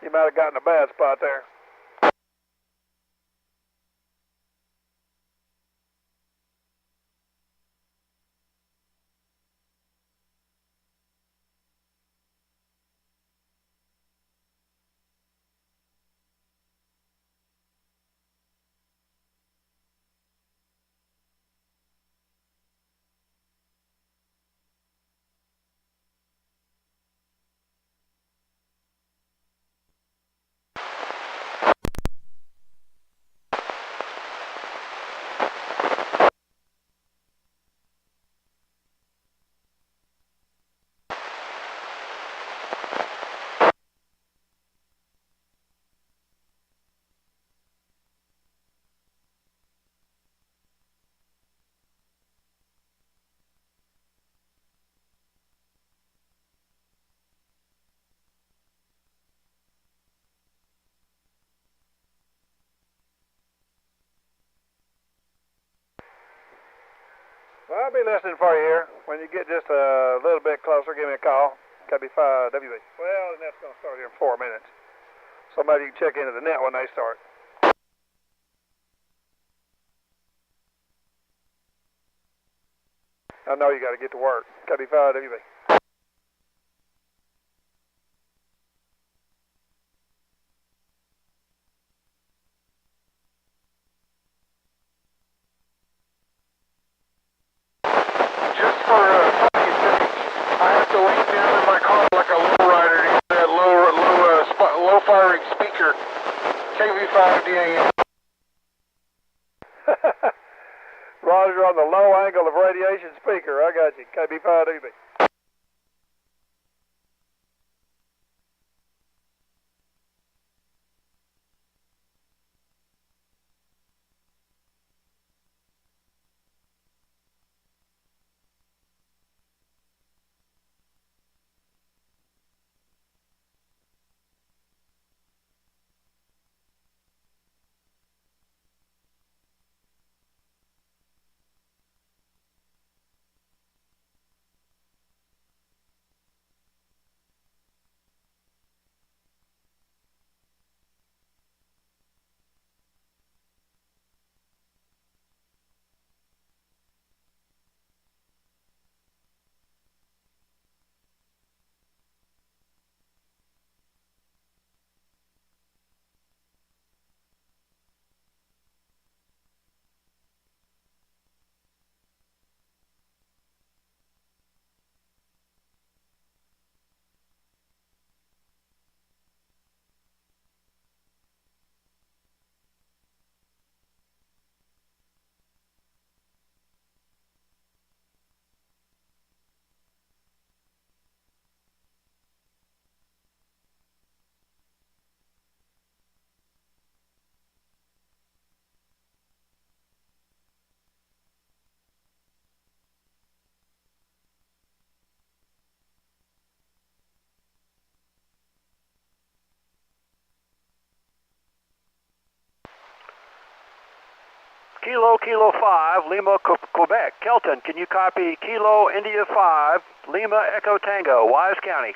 You might have gotten a bad spot there. Well, I'll be listening for you here. When you get just a little bit closer, give me a call. KB5 WB. Well, and that's going to start here in 4 minutes. So maybe you can check into the net when they start. I know you got to get to work. KB5 WB. Just for funny sake, I have to lean down in my car like a lowrider to get that low firing speaker. KV5 DAM. Roger on the low angle of radiation speaker. I got you. KB5 WB. Kilo 5, Lima, Quebec. Kelton, can you copy Kilo India 5, Lima Echo Tango, Wise County?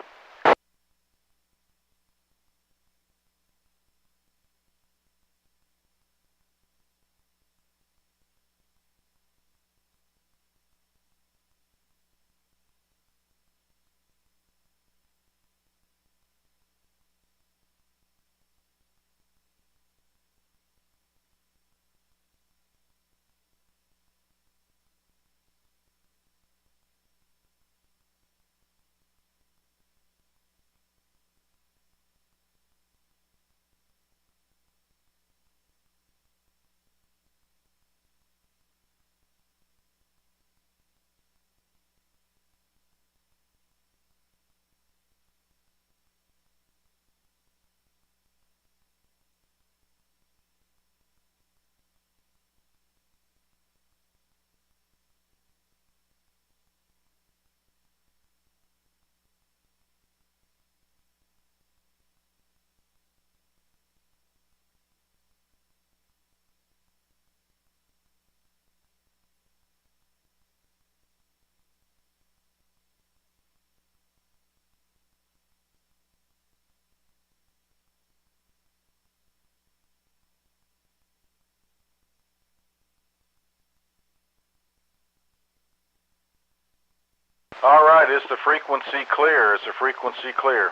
All right, is the frequency clear? Is the frequency clear?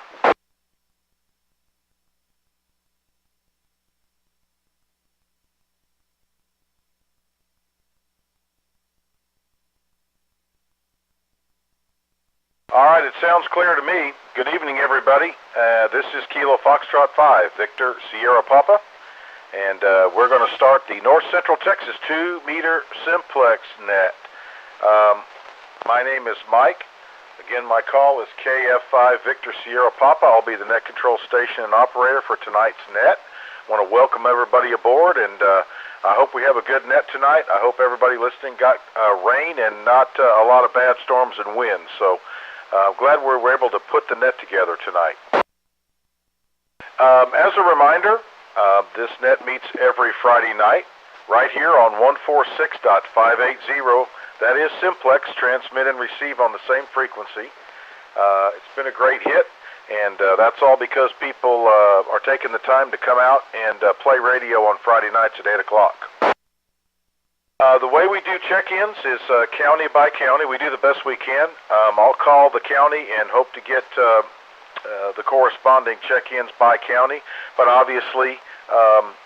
All right, it sounds clear to me. Good evening, everybody. This is Kilo Foxtrot 5, Victor Sierra Papa, and we're going to start the North Central Texas 2-meter Simplex net. My name is Mike. Again, my call is KF5 Victor Sierra Papa. I'll be the net control station and operator for tonight's net. I want to welcome everybody aboard, and I hope we have a good net tonight. I hope everybody listening got rain and not a lot of bad storms and wind. So I'm glad we were able to put the net together tonight. As a reminder, this net meets every Friday night right here on 146.580. That is Simplex, transmit and receive on the same frequency. It's been a great hit, and that's all because people are taking the time to come out and play radio on Friday nights at 8 o'clock. The way we do check-ins is county by county. We do the best we can. I'll call the county and hope to get the corresponding check-ins by county, but obviously,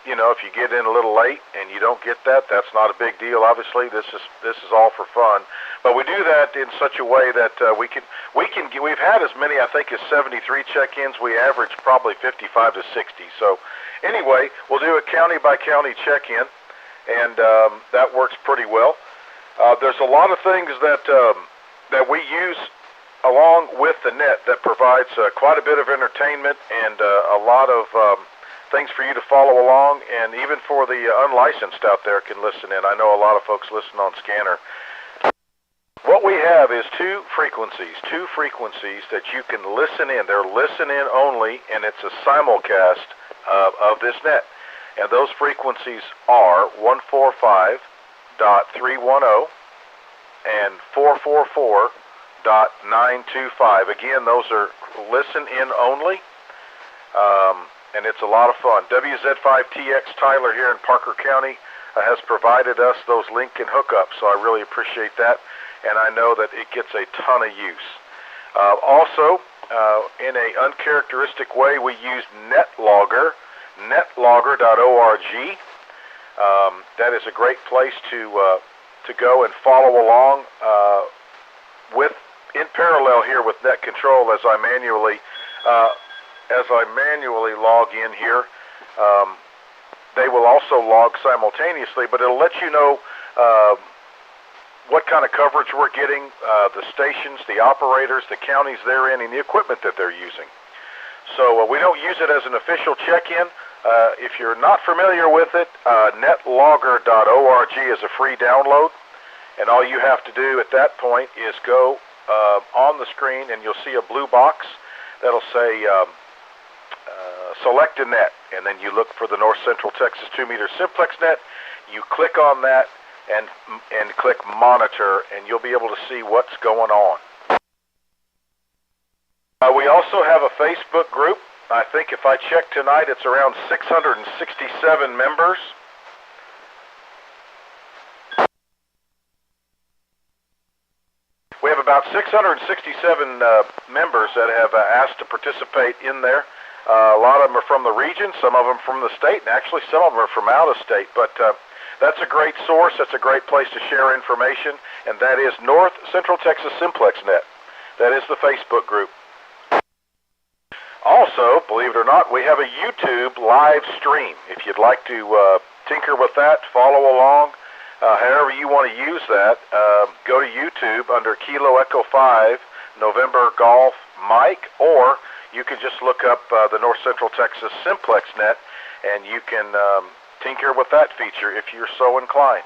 you know, if you get in a little late and you don't get that, that's not a big deal. Obviously, this is all for fun, but we do that in such a way that we've had as many, I think, as 73 check-ins. We average probably 55 to 60. So anyway, we'll do a county by county check-in, and that works pretty well. There's a lot of things that we use along with the net that provides quite a bit of entertainment and a lot of things for you to follow along, and even for the unlicensed out there can listen in. I know a lot of folks listen on scanner. What we have is two frequencies that you can listen in. They're listen in only, and it's a simulcast of this net. And those frequencies are 145.310 and 444.925. Again, those are listen in only. And it's a lot of fun. WZ5TX Tyler here in Parker County has provided us those Lincoln hookups, so I really appreciate that, and I know that it gets a ton of use. Also, in an uncharacteristic way, we use NetLogger, netlogger.org. That is a great place to go and follow along in parallel here with net control as I manually log in here. They will also log simultaneously, but it'll let you know what kind of coverage we're getting, the stations, the operators, the counties they're in, and the equipment that they're using. So we don't use it as an official check-in. If you're not familiar with it, netlogger.org is a free download, and all you have to do at that point is go on the screen, and you'll see a blue box that'll say select a net, and then you look for the North Central Texas 2-meter Simplex net. You click on that and click monitor, and you'll be able to see what's going on. We also have a Facebook group. I think if I check tonight, it's around 667 members. We have about 667 members that have asked to participate in there. A lot of them are from the region, some of them from the state, and actually some of them are from out of state. But that's a great source. That's a great place to share information, and that is North Central Texas Simplex Net. That is the Facebook group. Also, believe it or not, we have a YouTube live stream. If you'd like to tinker with that, follow along, however you want to use that, go to YouTube under Kilo Echo 5 November Golf Mike, or you can just look up the North Central Texas Simplex Net, and you can tinker with that feature if you're so inclined.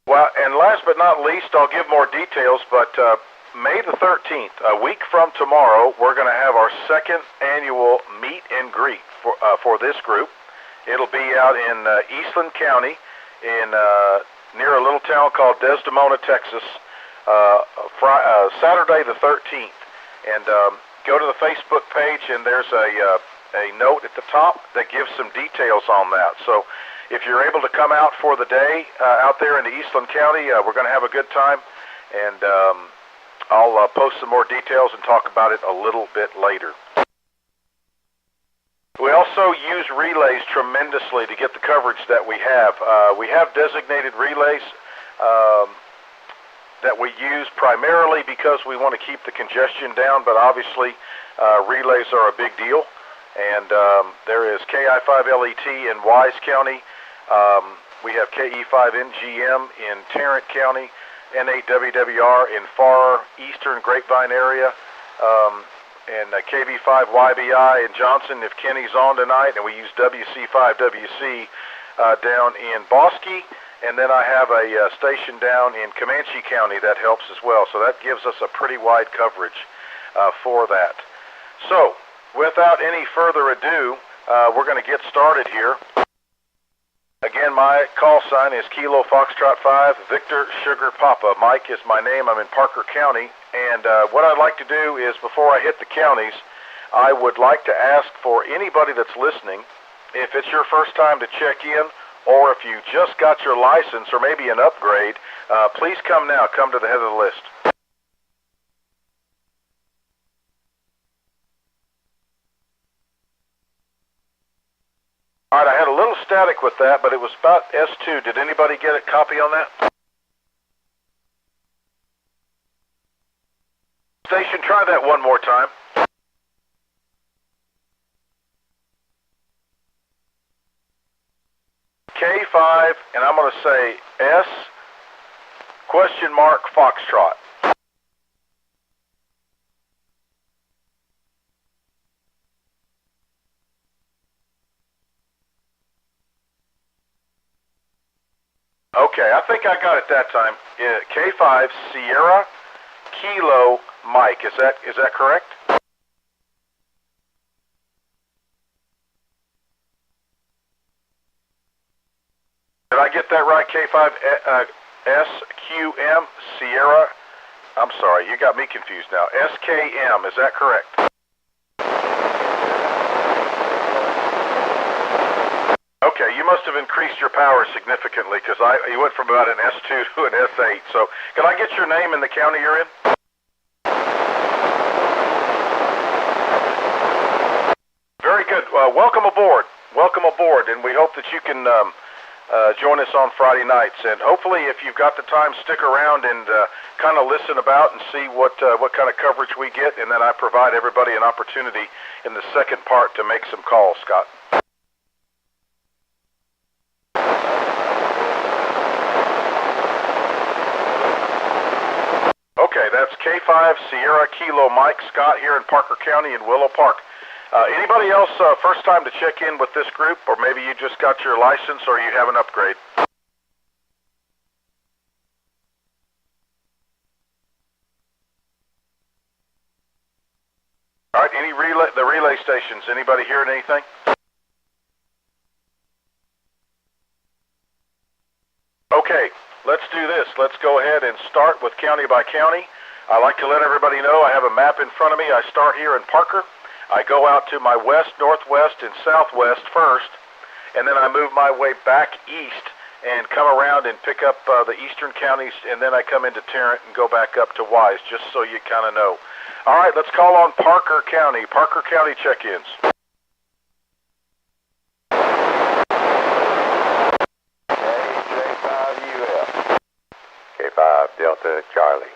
Well, and last but not least, I'll give more details, but May the 13th, a week from tomorrow, we're going to have our second annual meet and greet for this group. It'll be out in Eastland County, near a little town called Desdemona, Texas, Saturday the 13th. And go to the Facebook page, and there's a note at the top that gives some details on that. So if you're able to come out for the day out there in the Eastland County, we're going to have a good time. and I'll post some more details and talk about it a little bit later. We also use relays tremendously to get the coverage that we have. We have designated relays that we use primarily because we want to keep the congestion down, but obviously relays are a big deal. And there is KI5LET in Wise County. We have KE5NGM in Tarrant County, N8WWR in far eastern Grapevine area, and KV5YBI in Johnson if Kenny's on tonight, and we use WC5WC down in Bosque, and then I have a station down in Comanche County that helps as well, so that gives us a pretty wide coverage for that. So, without any further ado, we're going to get started here. Again, my call sign is Kilo Foxtrot 5, Victor Sugar Papa. Mike is my name. I'm in Parker County. And what I'd like to do is, before I hit the counties, I would like to ask for anybody that's listening, if it's your first time to check in, or if you just got your license or maybe an upgrade, please come now. Come to the head of the list. All right, I had a little static with that, but it was about S2. Did anybody get a copy on that? Station, try that one more time. K5, and I'm going to say S question mark Foxtrot. Okay, I think I got it that time. K5 Sierra Kilo Mike. Is that correct? Did I get that right? K5 SQM Sierra. I'm sorry, you got me confused now. SKM. Is that correct? Okay, you must have increased your power significantly because you went from about an S2 to an S8. So, can I get your name and the county you're in? Very good. Welcome aboard. Welcome aboard, and we hope that you can join us on Friday nights. And hopefully, if you've got the time, stick around and kind of listen about and see what kind of coverage we get, and then I provide everybody an opportunity in the second part to make some calls, Scott. Okay, that's K5 Sierra Kilo Mike Scott here in Parker County in Willow Park. Anybody else first time to check in with this group, or maybe you just got your license or you have an upgrade? All right, the relay stations, anybody hearing anything? Okay, let's do this. Let's go ahead and start with county by county. I like to let everybody know I have a map in front of me. I start here in Parker. I go out to my west, northwest, and southwest first, and then I move my way back east and come around and pick up the eastern counties, and then I come into Tarrant and go back up to Wise, just so you kind of know. All right, let's call on Parker County. Parker County check-ins. K5UF. K5 Delta Charlie.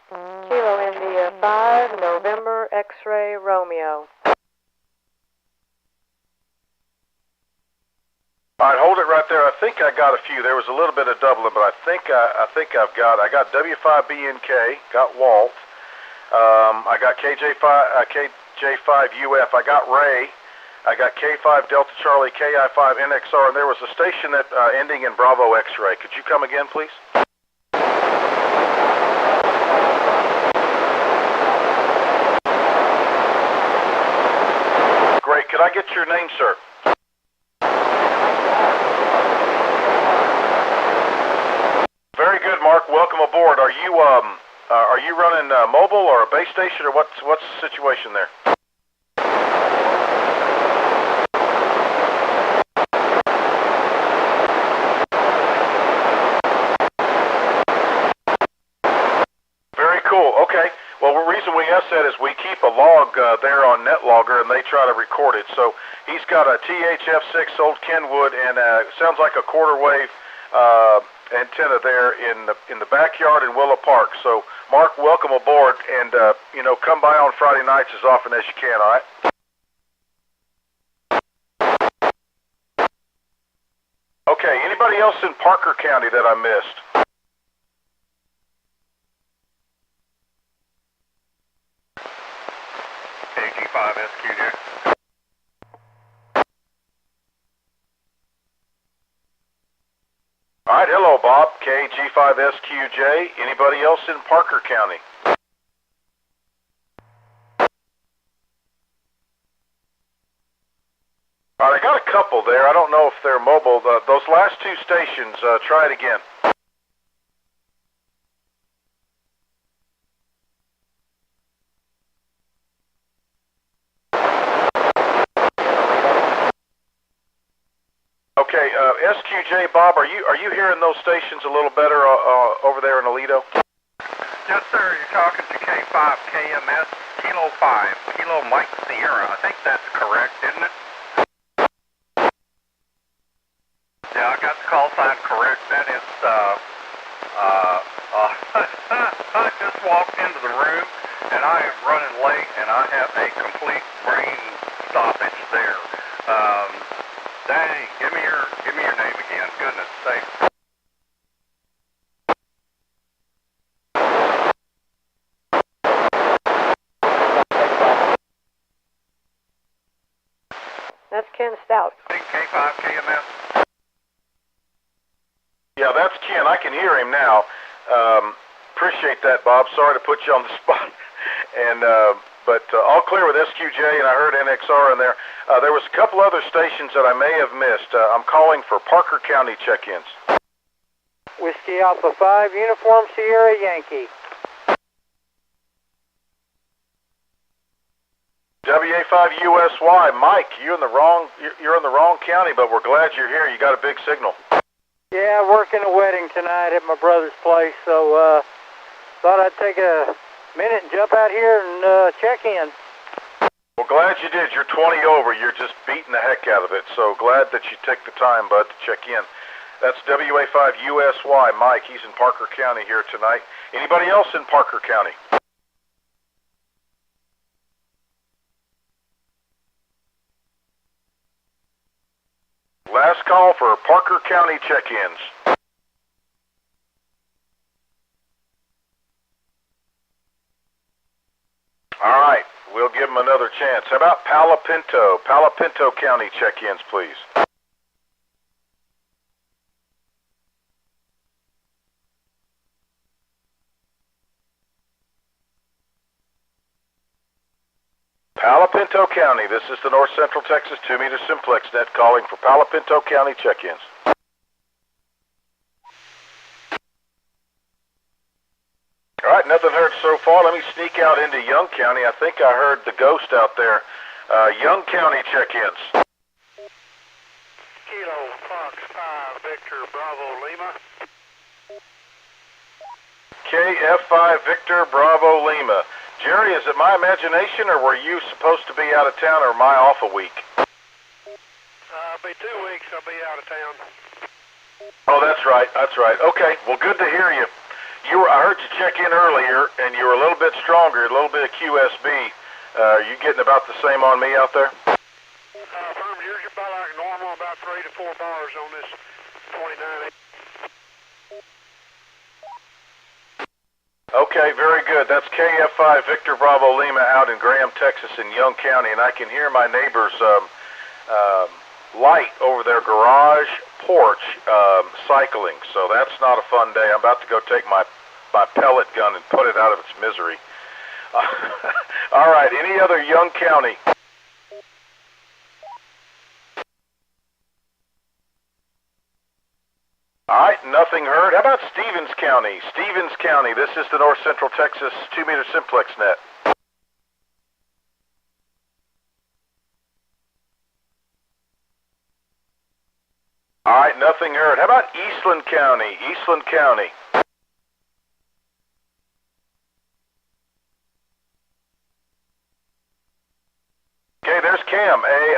Kilo India 5, November X-ray Romeo. All right, hold it right there. I think I got a few. There was a little bit of doubling, but I think I've got. I got W5BNK, got Walt. I got KJ5UF. I got Ray. I got K5 Delta Charlie, KI5 NXR, and there was a station that ending in Bravo X-ray. Could you come again, please? Great. Could I get your name, sir? Very good, Mark. Welcome aboard. Are you running mobile or a base station, or what's the situation there? reason we ask that is we keep a log there on NetLogger, and they try to record it. So he's got a THF6 old Kenwood, and sounds like a quarter wave antenna there in the backyard in Willow Park. So Mark, welcome aboard, and you know, come by on Friday nights as often as you can. All right. Okay. Anybody else in Parker County that I missed? KG5SQJ. All right, hello, Bob. KG5SQJ. Anybody else in Parker County? All right, I got a couple there. I don't know if they're mobile. Those last two stations, try it again. Okay, SQJ, Bob, are you hearing those stations a little better over there in Aledo? Yes, sir. You're talking to K5 KMS Kilo 5 Kilo Mike Sierra. I think that's correct, isn't it? Yeah, I got the call sign correct. That is, I just walked into the room and I am running late and I have a complete brain stoppage there. Dang, give me your name again. Goodness sake. That's Ken Stout. K5 KMS. Yeah, that's Ken. I can hear him now. Appreciate that, Bob. Sorry to put you on the spot. And but all clear with SQJ, and I heard NXR in there. There was a couple other stations that I may have missed. I'm calling for Parker County check-ins. Whiskey Alpha 5, Uniform Sierra Yankee. WA5USY, Mike, you're in the wrong county, but we're glad you're here. You got a big signal. Yeah, working a wedding tonight at my brother's place, so thought I'd take a minute and jump out here and check in. Well, glad you did. You're 20 over. You're just beating the heck out of it. So glad that you took the time, bud, to check in. That's WA5USY, Mike. He's in Parker County here tonight. Anybody else in Parker County? Last call for Parker County check-ins. All right, we'll give them another chance. How about Palo Pinto County check-ins, please? Palo Pinto County, this is the North Central Texas 2-meter Simplex net calling for Palo Pinto County check-ins. All right, nothing heard so far. Let me sneak out into Young County. I think I heard the ghost out there. Young County check-ins. Kilo Fox 5 Victor Bravo Lima. KF5 Victor Bravo Lima. Jerry, is it my imagination, or were you supposed to be out of town, or am I off a week? Be 2 weeks. I'll be out of town. Oh, that's right. That's right. Okay. Well, good to hear you. I heard you check in earlier, and you were a little bit stronger, a little bit of QSB. Are you getting about the same on me out there? Firm, yours are about like normal, about 3 to 4 bars on this 29. Okay, very good. That's KF5 Victor Bravo Lima out in Graham, Texas in Young County, and I can hear my neighbor's light over their garage porch cycling, so that's not a fun day. I'm about to go take my pellet gun and put it out of its misery. All right, any other Young County? All right, nothing heard. How about Stevens County? Stevens County, this is the North Central Texas 2-meter Simplex net. All right, nothing heard. How about Eastland County? Eastland County.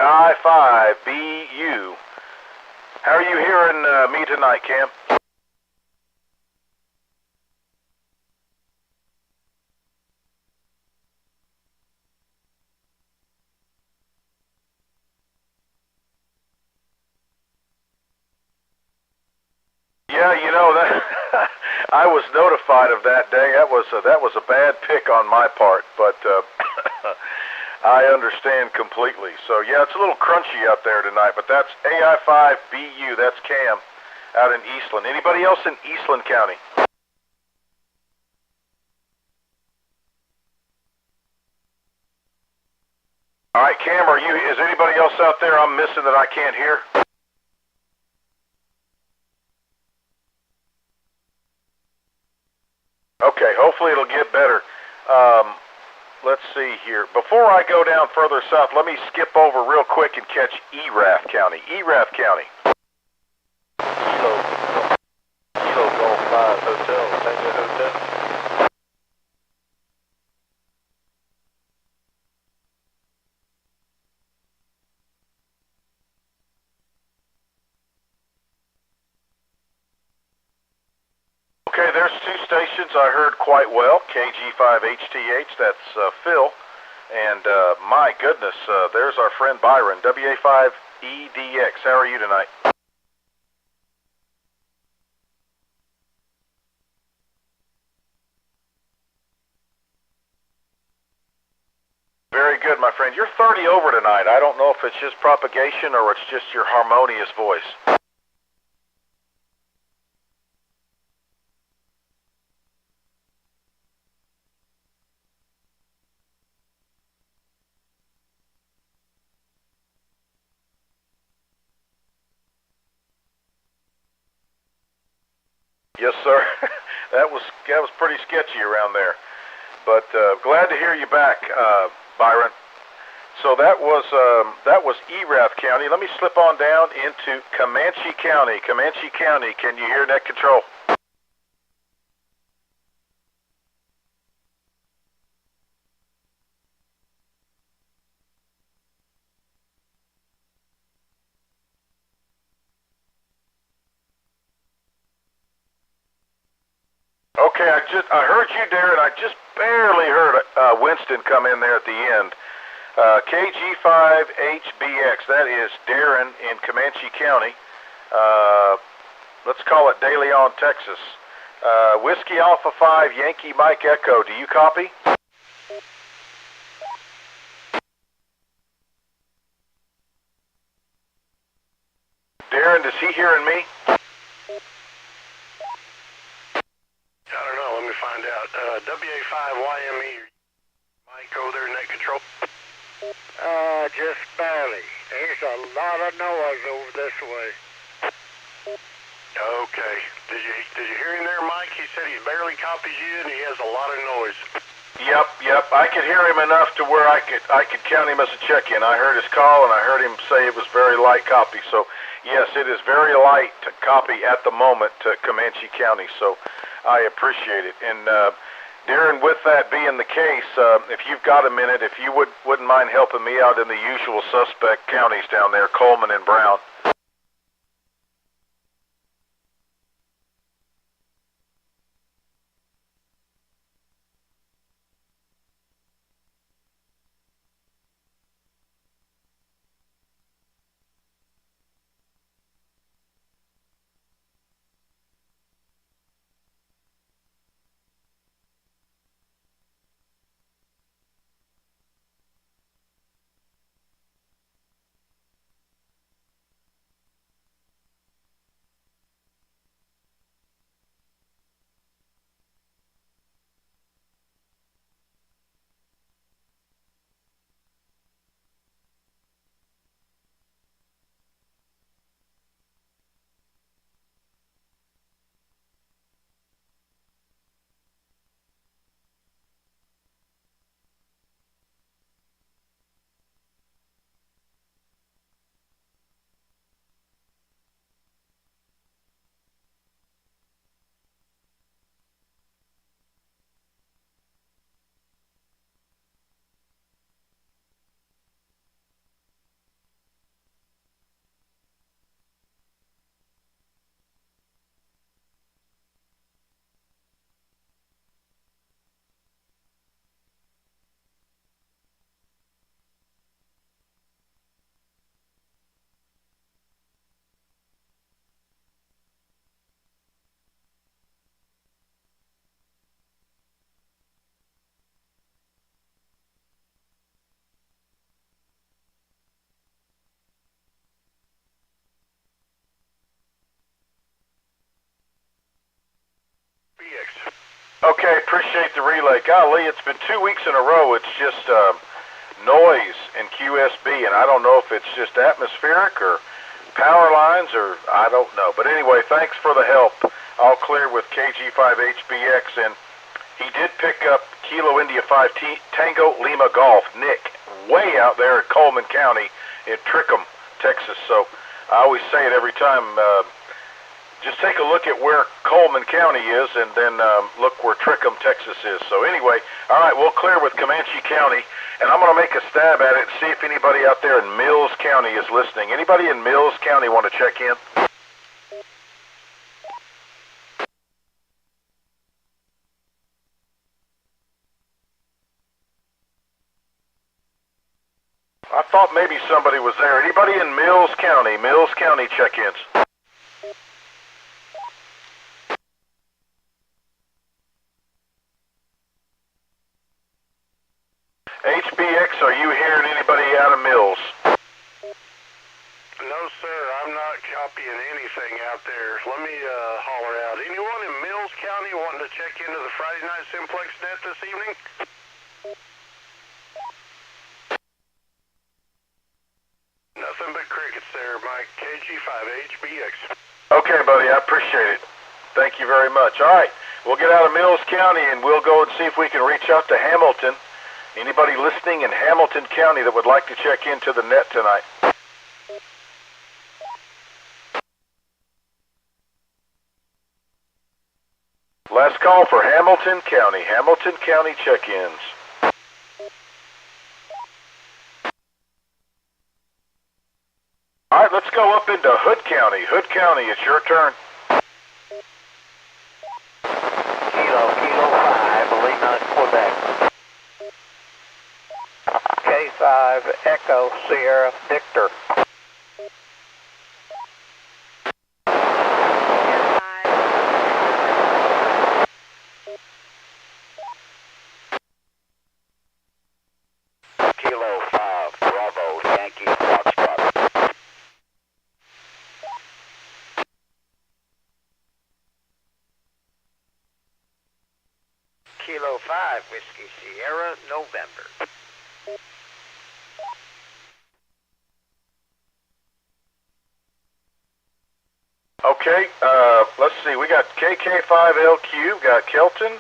AI5BU. How are you hearing me tonight, Cam? Yeah, you know that I was notified of that. Dang, that was a bad pick on my part, but I understand completely. So yeah, it's a little crunchy out there tonight, but that's AI5BU. That's Cam out in Eastland. Anybody else in Eastland County? All right, Cam, is anybody else out there I'm missing that I can't hear? Okay, hopefully it'll get better. Let's see here. Before I go down further south, let me skip over real quick and catch ERAF County. ERAF County. Kilo Golf 5 Hotel, Tango Hotel. Okay, there's two stations I heard quite well. KG5HTH, that's Phil. And my goodness, there's our friend Byron, WA5EDX. How are you tonight? Very good, my friend. You're 30 over tonight. I don't know if it's just propagation or it's just your harmonious voice. Yes, sir. That was pretty sketchy around there. But glad to hear you back, Byron. So that was ERAF County. Let me slip on down into Comanche County. Comanche County, can you hear net control? Okay, I heard you, Darren. I just barely heard Winston come in there at the end. KG5HBX, that is Darren in Comanche County. Let's call it De Leon, Texas. Whiskey Alpha 5, Yankee Mike Echo, do you copy? Darren, is he hearing me? I don't know, let me find out. WA5YME, Mike over there, net control. Just barely. There's a lot of noise over this way. Okay. Did you hear him there, Mike? He said he barely copies you and he has a lot of noise. Yep. I could hear him enough to where I could count him as a check-in. I heard his call and I heard him say it was very light copy. So yes, it is very light to copy at the moment to Comanche County. So I appreciate it. And Darren, with that being the case, if you've got a minute, if you wouldn't mind helping me out in the usual suspect counties down there, Coleman and Brown. Okay, appreciate the relay. Golly, it's been 2 weeks in a row. It's just noise in QSB, and I don't know if it's just atmospheric or power lines or I don't know. But anyway, thanks for the help. All clear with KG5HBX, and he did pick up Kilo India 5 Tango Lima Golf, Nick, way out there in Coleman County in Trickham, Texas. So I always say it every time, just take a look at where Coleman County is and then look where Trickham, Texas is. So anyway, all right, we'll clear with Comanche County, and I'm going to make a stab at it and see if anybody out there in Mills County is listening. Anybody in Mills County want to check in? I thought maybe somebody was there. Anybody in Mills County check-ins? HBX, are you hearing anybody out of Mills? No, sir, I'm not copying anything out there. Let me holler out. Anyone in Mills County wanting to check into the Friday Night Simplex net this evening? Nothing but crickets there, Mike. KG5HBX. Okay, buddy, I appreciate it. Thank you very much. All right, we'll get out of Mills County and we'll go and see if we can reach out to Hamilton. Anybody listening in Hamilton County that would like to check into the net tonight? Last call for Hamilton County check-ins. All right, let's go up into Hood County. Hood County, it's your turn. Kilo 5, Lima, Quebec. K5, Echo, Sierra, Victor. Kilo 5, Bravo, Yankee, Foxtrot. Kilo 5, Whiskey, Sierra, November. Okay, let's see. We got KK5LQ, got Kelton,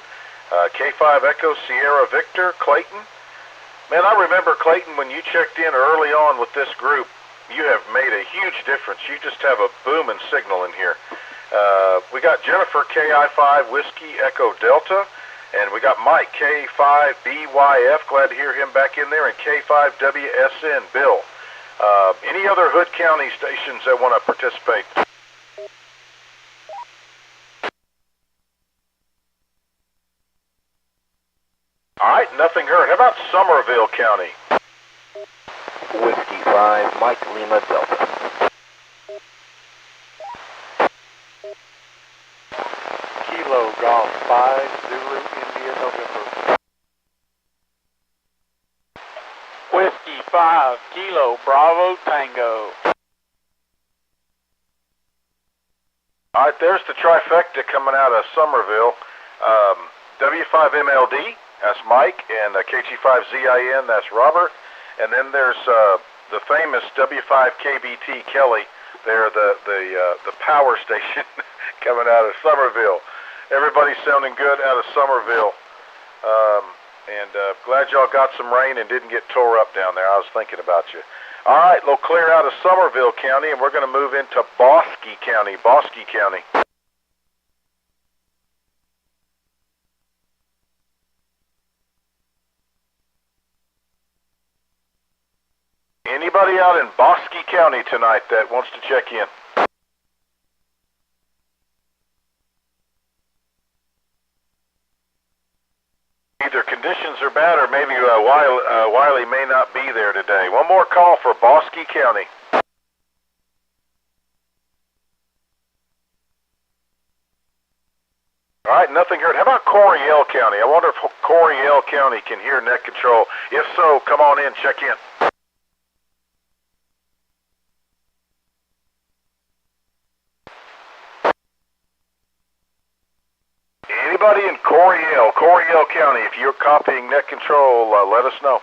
K5 Echo Sierra Victor, Clayton. Man, I remember Clayton when you checked in early on with this group. You have made a huge difference. You just have a booming signal in here. We got Jennifer KI5 Whiskey Echo Delta, and we got Mike K5BYF. Glad to hear him back in there, and K5WSN Bill. Any other Hood County stations that want to participate? All right, nothing heard. How about Somerville County? Whiskey 5, Mike Lima Delta. Kilo Golf 5, Zulu India November. Whiskey 5, Kilo Bravo Tango. All right, there's the trifecta coming out of Somerville. W5MLD, that's Mike, and KG5ZIN, that's Robert. And then there's the famous W5KBT Kelly. They're the power station coming out of Somerville. Everybody's sounding good out of Somerville. Glad y'all got some rain and didn't get tore up down there. I was thinking about you. All right, we'll clear out of Somerville County, and we're going to move into Bosque County. Anybody out in Bosque County tonight that wants to check in? Either conditions are bad or maybe Wiley may not be there today. One more call for Bosque County. All right, nothing heard. How about Coryell County? I wonder if Coryell County can hear net control. If so, come on in, check in. anybody in Coryell County, if you're copying net control, let us know.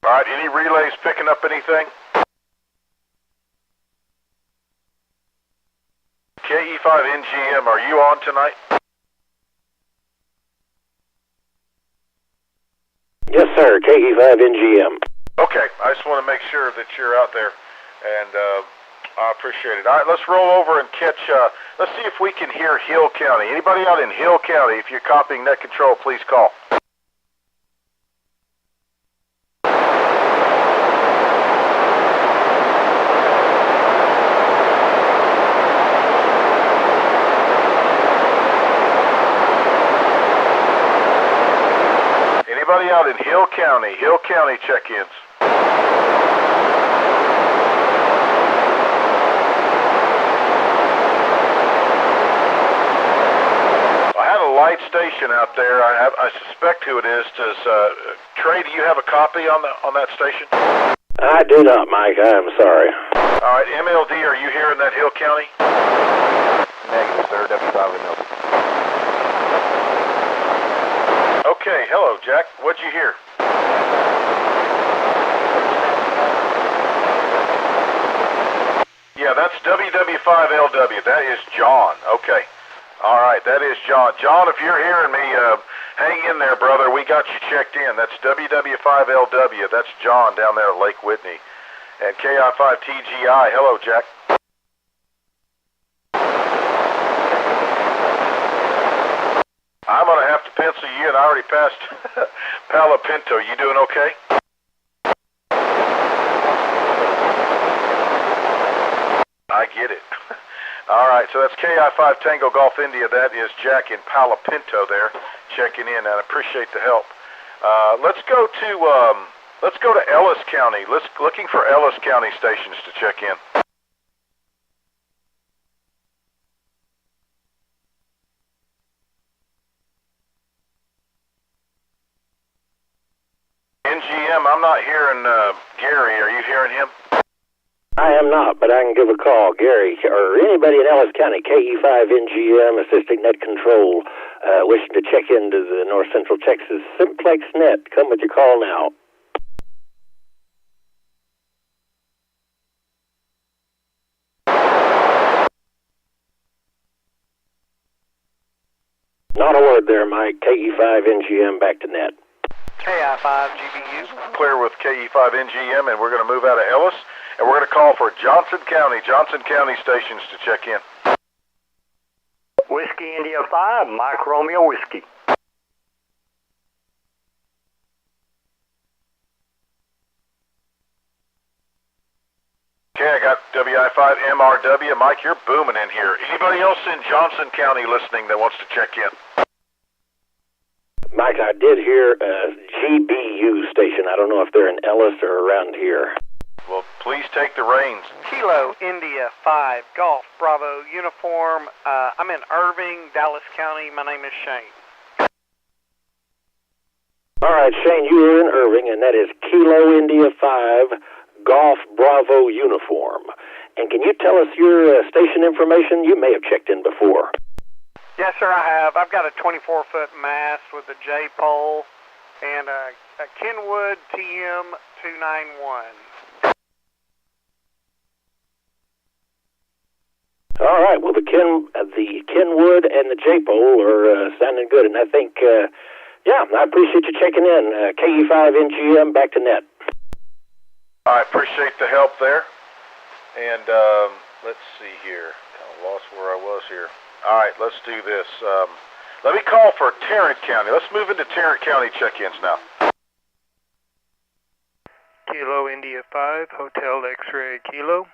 All right, any relays picking up anything? KE5NGM, are you on tonight? Yes, sir, KE5NGM. Okay, I just want to make sure that you're out there, and I appreciate it. All right, let's roll over and catch, let's see if we can hear Hill County. Anybody out in Hill County, if you're copying net control, please call. Anybody out in Hill County check-ins? I had a light station out there. I suspect who it is. Does Trey, do you have a copy on that station? I do not, Mike. I'm sorry. All right, MLD, are you here in that Hill County? Negative, sir. W5 Milton. Okay, hello, Jack. What'd you hear? Yeah, that's WW5LW. That is John. Okay. All right, that is John. John, if you're hearing me, hang in there, brother. We got you checked in. That's WW5LW. That's John down there at Lake Whitney. And KI5TGI. Hello, Jack. I'm going to have to pencil you in. I already passed Palo Pinto. You doing okay? I get it. All right, so that's KI5 Tango Golf India. That is Jack in Palo Pinto there, checking in, and I appreciate the help. Let's go to Ellis County. Looking for Ellis County stations to check in. NGM, I'm not hearing Gary. Are you hearing him? I am not, but I can give a call. Gary, or anybody in Ellis County, KE5NGM, assisting net control, wishing to check into the North Central Texas Simplex net. Come with your call now. Not a word there, Mike. KE5NGM back to net. KI5GBU. Clear with KE5NGM, and we're going to move out of Ellis, and we're going to call for Johnson County stations to check in. Whiskey India 5, Mike Romeo Whiskey. Okay, I got WI5MRW. Mike, you're booming in here. Anybody else in Johnson County listening that wants to check in? Mike, I did hear a GBU station. I don't know if they're in Ellis or around here. Well, please take the reins. Kilo India 5 Golf Bravo Uniform. I'm in Irving, Dallas County. My name is Shane. All right, Shane, you are in Irving, and that is Kilo India 5 Golf Bravo Uniform. And can you tell us your station information? You may have checked in before. Yes, sir, I have. I've got a 24-foot mast with a J-pole and a Kenwood TM-291. All right, well, the Kenwood and the J-pole are sounding good, and I think, yeah, I appreciate you checking in. KE5NGM, back to net. I appreciate the help there. And let's see here. Kind of lost where I was here. All right, let's do this. Let me call for Tarrant County. Let's move into Tarrant County check-ins now. Kilo India 5, Hotel X-Ray Kilo.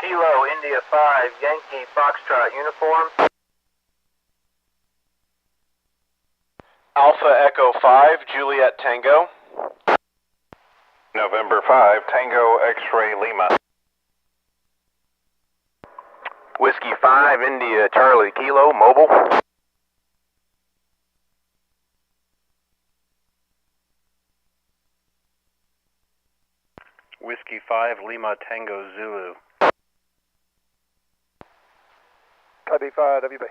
Kilo India 5, Yankee Foxtrot Uniform. Alpha Echo 5, Juliet Tango. November 5, Tango X-Ray Lima. Whiskey 5, India Charlie Kilo, Mobile. Whiskey 5 Lima Tango Zulu. Copy 5, WB.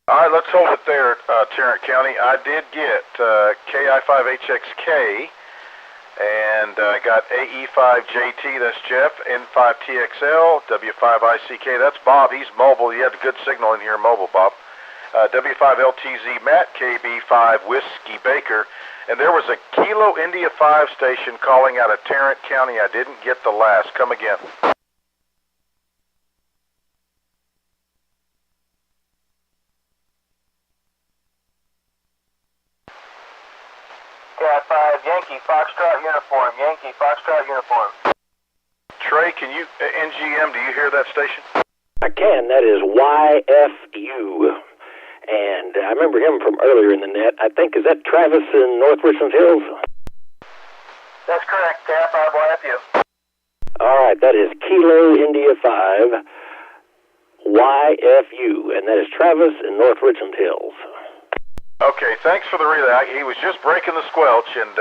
All right, let's hold it there, Tarrant County. I did get KI5HXK, and I got AE5JT, that's Jeff, N5TXL, W5ICK, that's Bob, he's mobile. You had a good signal in here, mobile, Bob. W5LTZ Matt, KB5 Whiskey Baker, and there was a Kilo India 5 station calling out of Tarrant County. I didn't get the last. Come again. KI-5 Yankee Foxtrot uniform. Yankee Foxtrot uniform. Trey, can you, NGM, do you hear that station? I can. That is YFU. And I remember him from earlier in the net. I think, is that Travis in North Richland Hills? That's correct. KI-5 YFU. All right, that is Kilo India 5 YFU, and that is Travis in North Richland Hills. Okay, thanks for the relay. He was just breaking the squelch, and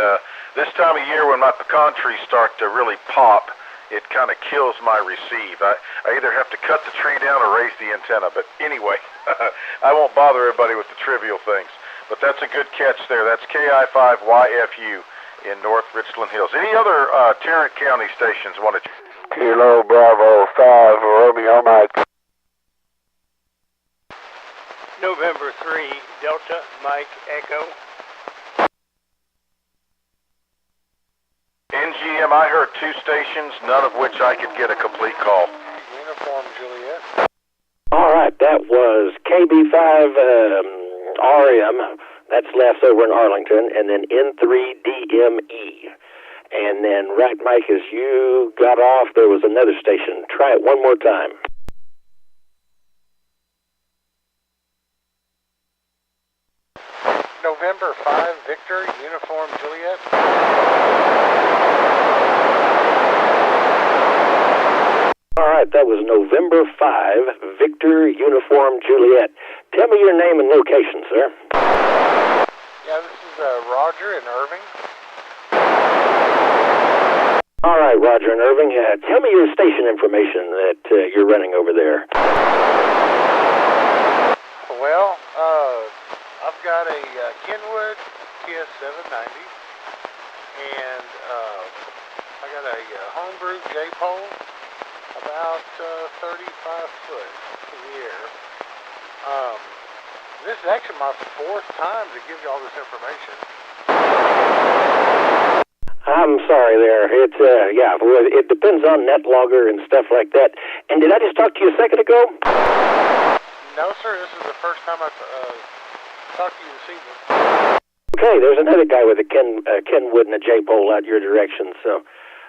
this time of year when my pecan trees start to really pop, it kind of kills my receive. I either have to cut the tree down or raise the antenna, but anyway, I won't bother everybody with the trivial things. But that's a good catch there. That's KI5 YFU in North Richland Hills. Any other Tarrant County stations want to... Kilo Bravo 5 Romeo Mike. November 3 Delta Mike Echo. NGM, I heard 2 stations, none of which I could get a complete call. Uniform Juliet. All right, that was KB5 RM. That's left over in Arlington, and then N3DME. And then, right, Mike, as you got off, there was another station. Try it one more time. November 5 Victor Uniform Juliet. All right, that was November 5 Victor Uniform Juliet. Tell me your name and location, sir. Yeah, this is Roger in Irving. All right, Roger in Irving. Tell me your station information that you're running over there. Well, I've got a Kenwood TS790, and I got a homebrew J-pole, about 35 foot in the air. This is actually my 4th time to give you all this information. I'm sorry there. It depends on NetLogger and stuff like that. And did I just talk to you a second ago? No, sir. This is the first time I've talked to you this evening. Okay, there's another guy with a Kenwood and a J-pole out your direction, so...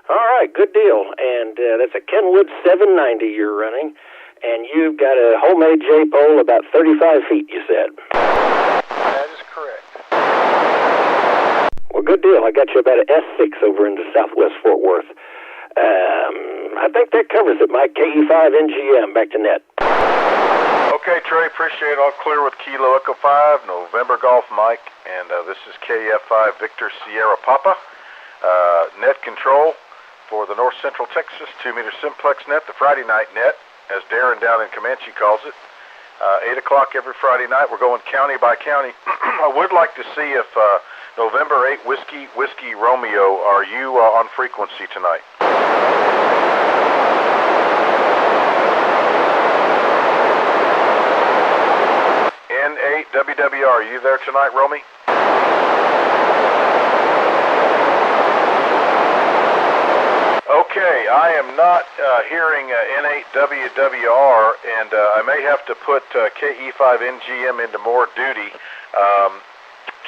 All right, good deal. And that's a Kenwood 790 you're running, and you've got a homemade J-pole about 35 feet, you said. That is correct. Well, good deal. I got you about an S6 over into Southwest Fort Worth. I think that covers it, Mike. KE5NGM, back to net. Okay, Trey, appreciate it. All clear with Kilo Echo 5, November Golf Mike, and this is KF5 Victor Sierra Papa. Net control for the North Central Texas 2-meter Simplex net, the Friday night net, as Darren down in Comanche calls it. 8 o'clock every Friday night. We're going county by county. I would like to see if November 8 Whiskey Romeo, are you on frequency tonight? N8 WWR, are you there tonight, Romy? Okay, I am not hearing N8WWR, and I may have to put KE5NGM into more duty.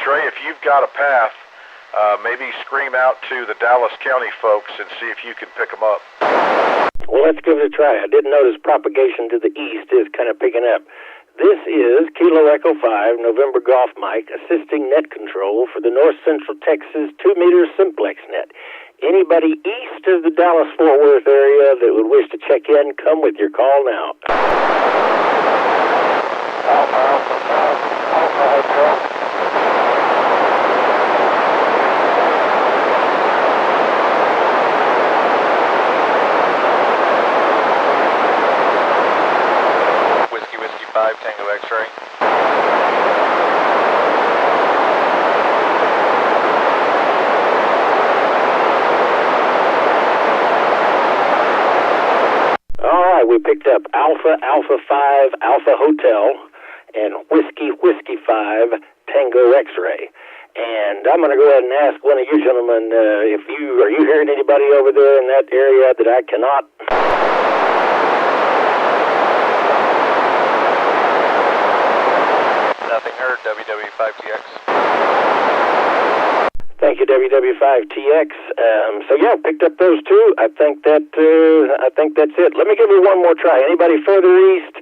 Trey, if you've got a path, maybe scream out to the Dallas County folks and see if you can pick them up. Well, let's give it a try. I did notice propagation to the east is kind of picking up. This is Kilo Echo 5, November Golf Mike, assisting net control for the North Central Texas 2-meter Simplex net. Anybody east of the Dallas-Fort Worth area that would wish to check in, come with your call now. Alpha, Hotel. X-ray. All right, we picked up Alpha 5 Alpha Hotel and Whiskey 5 Tango X-ray. And I'm going to go ahead and ask one of you gentlemen are you hearing anybody over there in that area that I cannot? Nothing heard, WW5TX. Thank you, WW5TX. So yeah, picked up those two. I think that's it. Let me give you one more try. Anybody further east,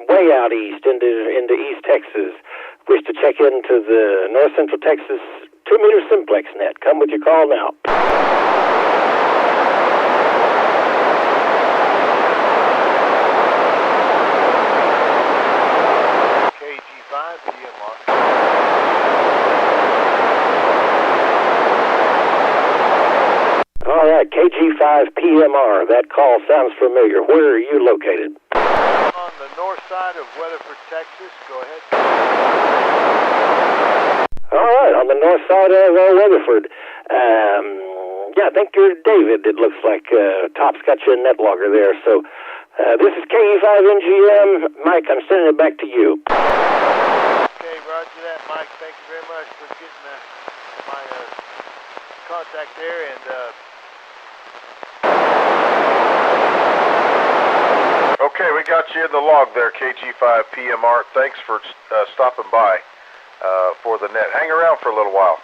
way out east into East Texas, wish to check into the North Central Texas 2-meter Simplex net? Come with your call now. KG5 PMR. All right, KG5 PMR. That call sounds familiar. Where are you located? On the north side of Weatherford, Texas. Go ahead. All right, on the north side of Weatherford. Yeah, I think you're David. It looks like Top's got you a net logger there. So this is KE5NGM. Mike, I'm sending it back to you. Okay, roger that, Mike. Thank you very much for getting my contact there. And okay, we got you in the log there, KG5 PMR. Thanks for stopping by for the net. Hang around for a little while.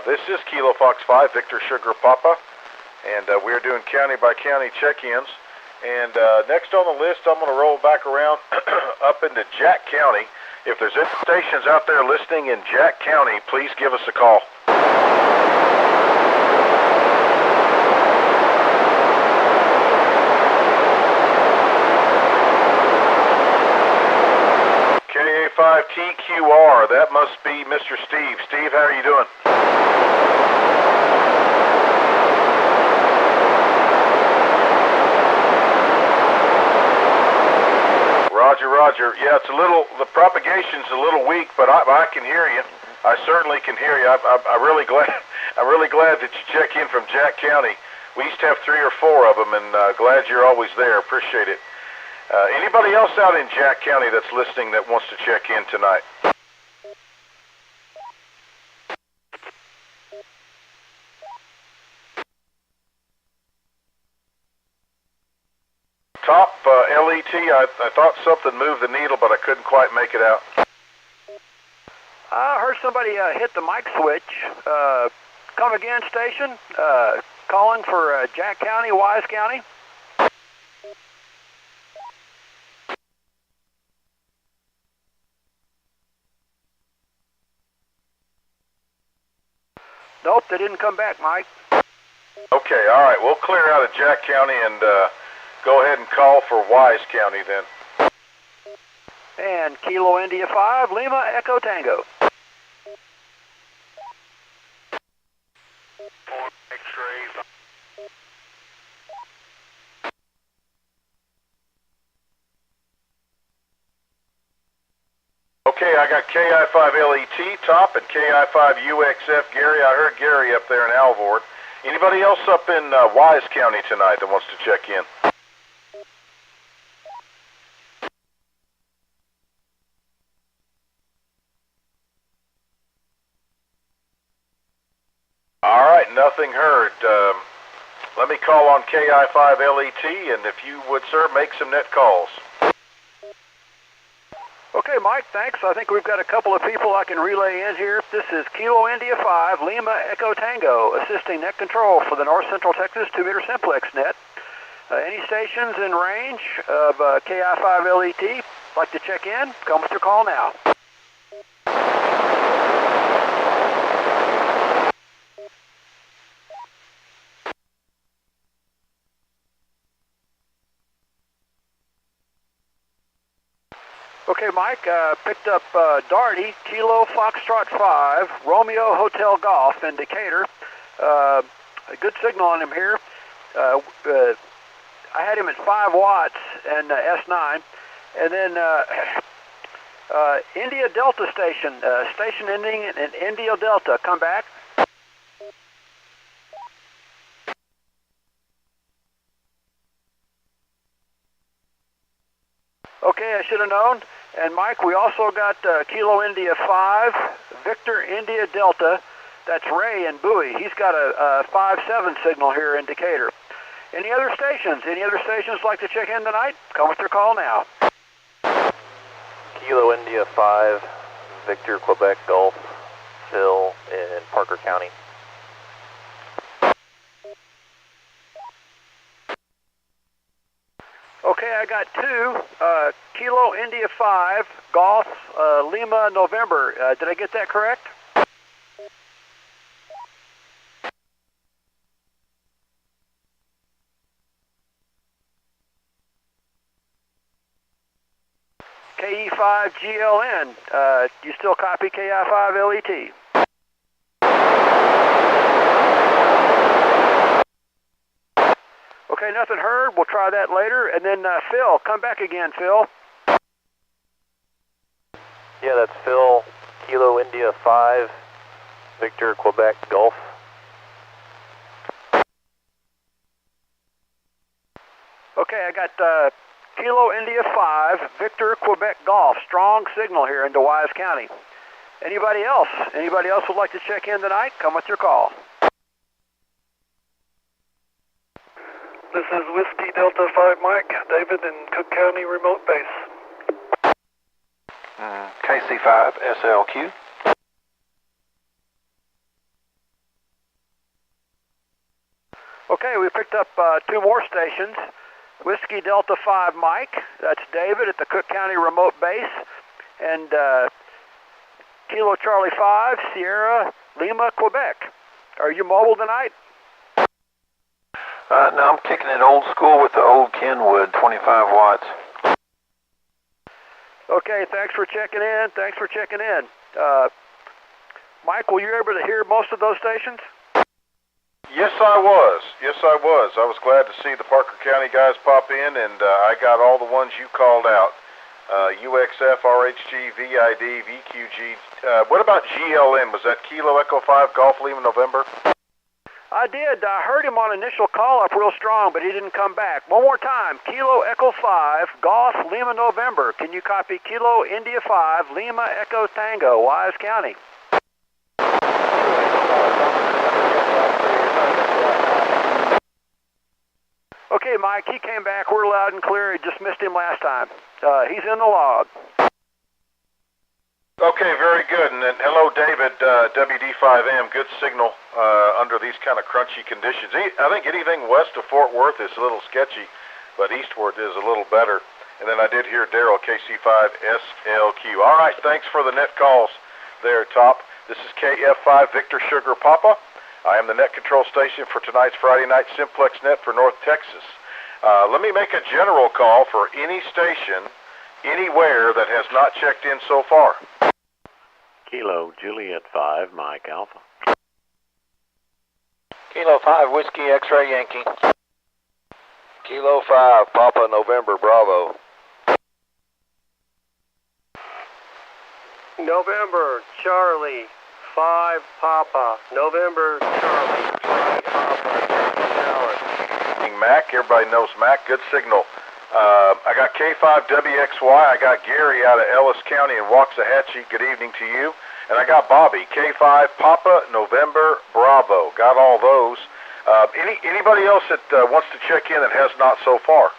This is Kilo Fox 5, Victor Sugar Papa, and we're doing county by county check-ins. And next on the list, I'm going to roll back around up into Jack County. If there's any stations out there listening in Jack County, please give us a call. KA5TQR, that must be Mr. Steve. Steve, how are you doing? Roger, roger. Yeah, it's the propagation's a little weak, but I can hear you. I certainly can hear you. I'm really glad that you check in from Jack County. We used to have 3 or 4 of them, and glad you're always there. Appreciate it. Anybody else out in Jack County that's listening that wants to check in tonight? Top LET, I thought something moved the needle, but I couldn't quite make it out. I heard somebody hit the mic switch. Come again, station. Calling for Jack County, Wise County. Nope, they didn't come back, Mike. Okay, all right. We'll clear out of Jack County and go ahead and call for Wise County then. And Kilo India 5, Lima Echo Tango. X-ray. Okay, I got KI5LET Top and KI5UXF Gary. I heard Gary up there in Alvord. Anybody else up in Wise County tonight that wants to check in? All right, nothing heard. Let me call on KI5LET, and if you would, sir, make some net calls. Okay, Mike, thanks. I think we've got a couple of people I can relay in here. This is Kilo India 5, Lima Echo Tango, assisting net control for the North Central Texas 2-meter Simplex net. Any stations in range of KI5LET like to check in? Come with your call now. Okay, Mike, picked up Darty, Kilo Foxtrot 5, Romeo Hotel Golf in Decatur. A good signal on him here. I had him at 5 watts and S9, and then India Delta station, station ending in India Delta. Come back. Okay, I should have known. And Mike, we also got Kilo India 5, Victor India Delta. That's Ray in Bowie. He's got a 5-7 signal here in Decatur. Any other stations? Any other stations like to check in tonight? Come with your call now. Kilo India 5, Victor Quebec Golf, Phil in Parker County. Okay, I got 2, Kilo India 5, Golf, Lima, November. Did I get that correct? KE5GLN, you still copy KI5LET? Okay, nothing heard. We'll try that later. And then Phil, come back again, Phil. Yeah, that's Phil, Kilo India 5, Victor Quebec Golf. Okay, I got Kilo India 5, Victor Quebec Golf. Strong signal here into Wise County. Anybody else? Anybody else would like to check in tonight? Come with your call. This is Whiskey Delta 5 Mike, David in Cook County remote base. KC5 SLQ. Okay, we picked up 2 more stations. Whiskey Delta 5 Mike, that's David at the Cook County remote base. And Kilo Charlie 5, Sierra Lima, Quebec. Are you mobile tonight? No, I'm kicking it old school with the old Kenwood, 25 watts. Okay, thanks for checking in. Thanks for checking in. Mike, were you able to hear most of those stations? Yes, I was. Yes, I was. I was glad to see the Parker County guys pop in, and I got all the ones you called out. UXF, RHG, VID, VQG. What about GLN? Was that Kilo Echo 5, Golf Lima, November? I did. I heard him on initial call up real strong, but he didn't come back. One more time. Kilo Echo 5, Golf Lima, November. Can you copy Kilo India 5, Lima Echo Tango, Wise County? Okay, Mike, he came back. We're loud and clear. He just missed him last time. He's in the log. Okay, very good. And then, hello, David, WD5M. Good signal under these kind of crunchy conditions. I think anything west of Fort Worth is a little sketchy, but eastward is a little better. And then I did hear Daryl, KC5SLQ. All right, thanks for the net calls there, Top. This is KF5 Victor Sugar Papa. I am the net control station for tonight's Friday night Simplex net for North Texas. Let me make a general call for any station, anywhere that has not checked in so far. Kilo Juliet 5, Mike Alpha. Kilo 5, Whiskey X-Ray Yankee. Kilo 5, Papa November Bravo. November Charlie 5 Papa. November Charlie 3 Papa. Dallas. Mac, everybody knows Mac. Good signal. I got K5WXY. I got Gary out of Ellis County in Waxahachie. Good evening to you. And I got Bobby, K5 Papa November Bravo. Got all those. Anybody else that wants to check in that has not so far?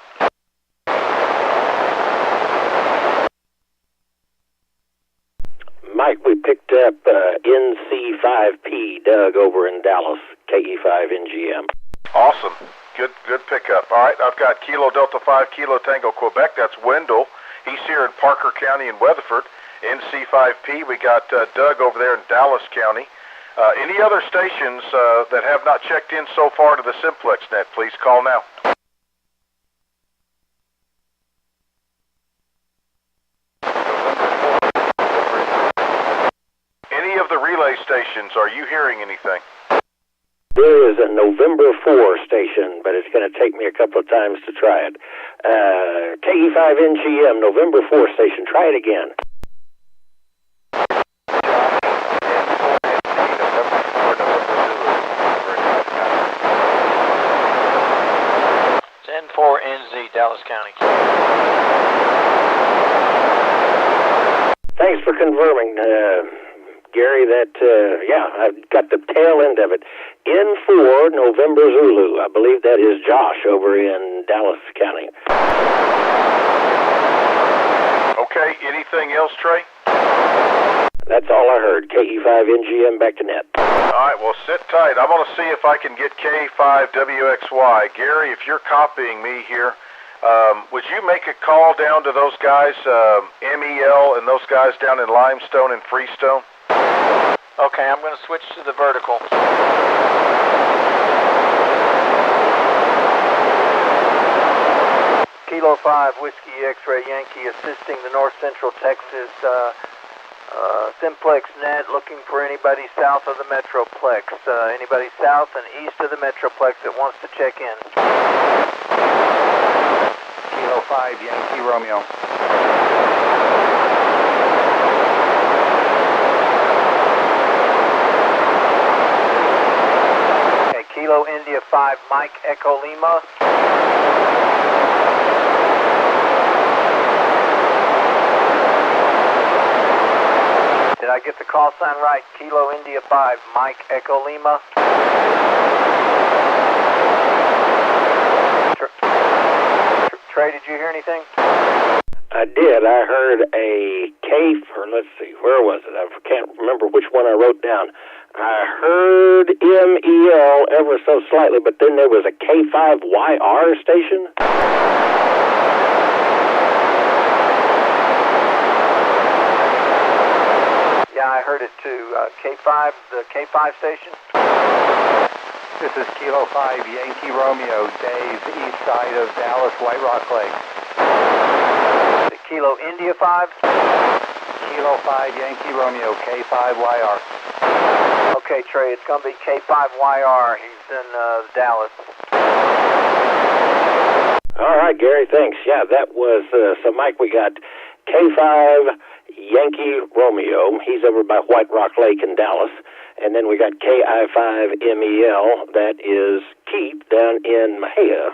Mike, we picked up NC5P, Doug over in Dallas, KE5NGM. Awesome. Good pickup. All right, I've got Kilo Delta 5, Kilo Tango Quebec. That's Wendell. He's here in Parker County in Weatherford. NC5P, we got Doug over there in Dallas County. Any other stations that have not checked in so far to the Simplex net, please call now. Any of the relay stations, are you hearing anything? There is a November 4 station, but it's going to take me a couple of times to try it. KE5NGM, November 4 station. Try it again. County. Thanks for confirming, Gary, that, I've got the tail end of it. N4 November Zulu. I believe that is Josh over in Dallas County. Okay, anything else, Trey? That's all I heard. KE5NGM back to net. All right, well, sit tight. I'm going to see if I can get K5WXY. Gary, if you're copying me here, would you make a call down to those guys, MEL, and those guys down in Limestone and Freestone? Okay, I'm going to switch to the vertical. Kilo 5, Whiskey X-Ray Yankee, assisting the North Central Texas Simplex net, looking for anybody south of the Metroplex. Anybody south and east of the Metroplex that wants to check in. Kilo 5, Yankee Romeo. Okay, Kilo India 5, Mike Echo Lima. Did I get the call sign right? Kilo India 5, Mike Echo Lima. Trey, did you hear anything? I did. I heard a let's see, where was it? I can't remember which one I wrote down. I heard MEL ever so slightly, but then there was a K5YR station. Yeah, I heard it too. K5, the K5 station. This is Kilo 5, Yankee Romeo, Dave, east side of Dallas, White Rock Lake. The Kilo India 5? Kilo 5, Yankee Romeo, K5YR. Okay, Trey, it's going to be K5YR. He's in Dallas. All right, Gary, thanks. Yeah, that was, so Mike, we got K5 Yankee Romeo. He's over by White Rock Lake in Dallas. And then we got KI5MEL. That is Keith down in Mahia.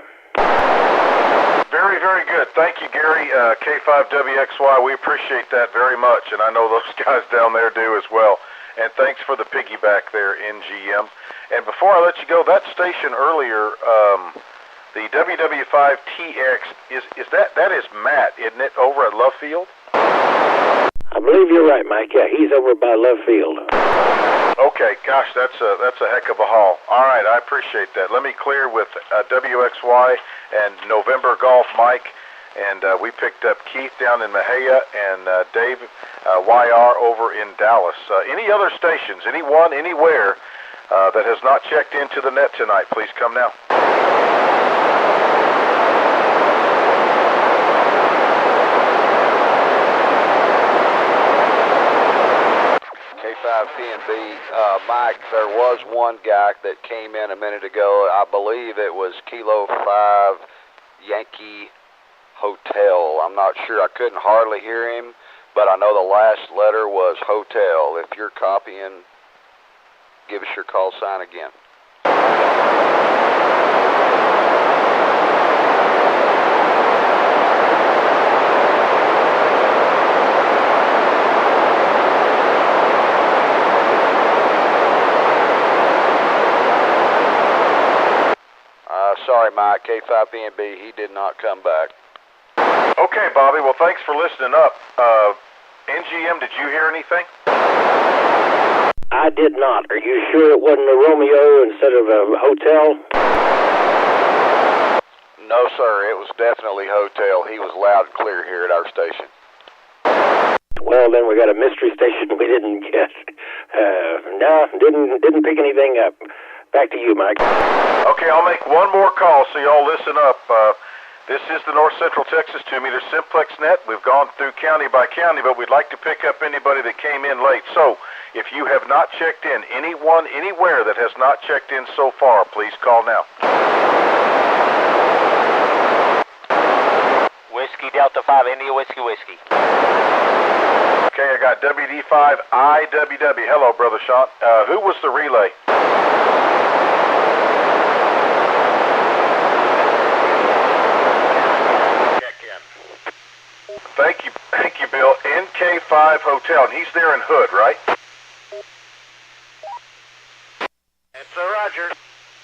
Very, very good. Thank you, Gary. K5WXY, we appreciate that very much, and I know those guys down there do as well. And thanks for the piggyback there, NGM. And before I let you go, that station earlier, the WW5TX, is that is Matt, isn't it, over at Love Field? I believe you're right, Mike. Yeah, he's over by Love Field. Okay, gosh, that's a heck of a haul. All right, I appreciate that. Let me clear with WXY and November Golf Mike, and we picked up Keith down in Mahia and Dave YR over in Dallas. Any other stations, anyone, anywhere that has not checked into the net tonight, please come now. K5PNB, Mike, there was one guy that came in a minute ago. I believe it was Kilo 5 Yankee Hotel. I'm not sure. I couldn't hardly hear him, but I know the last letter was Hotel. If you're copying, give us your call sign again. Sorry, Mike, K5PNB, he did not come back. Okay, Bobby, well, thanks for listening up. NGM, did you hear anything? I did not. Are you sure it wasn't a Romeo instead of a hotel? No, sir, it was definitely Hotel. He was loud and clear here at our station. Well, then we got a mystery station we didn't get. No, didn't pick anything up. Back to you, Mike. Okay, I'll make one more call, so y'all listen up. This is the North Central Texas 2-meter Simplex net. We've gone through county by county, but we'd like to pick up anybody that came in late. So, if you have not checked in, anyone, anywhere that has not checked in so far, please call now. Whiskey Delta 5, India Whiskey. Okay, I got WD5IWW. Hello, Brother Sean. Who was the relay? K5 Hotel, and he's there in Hood, right? That's Roger.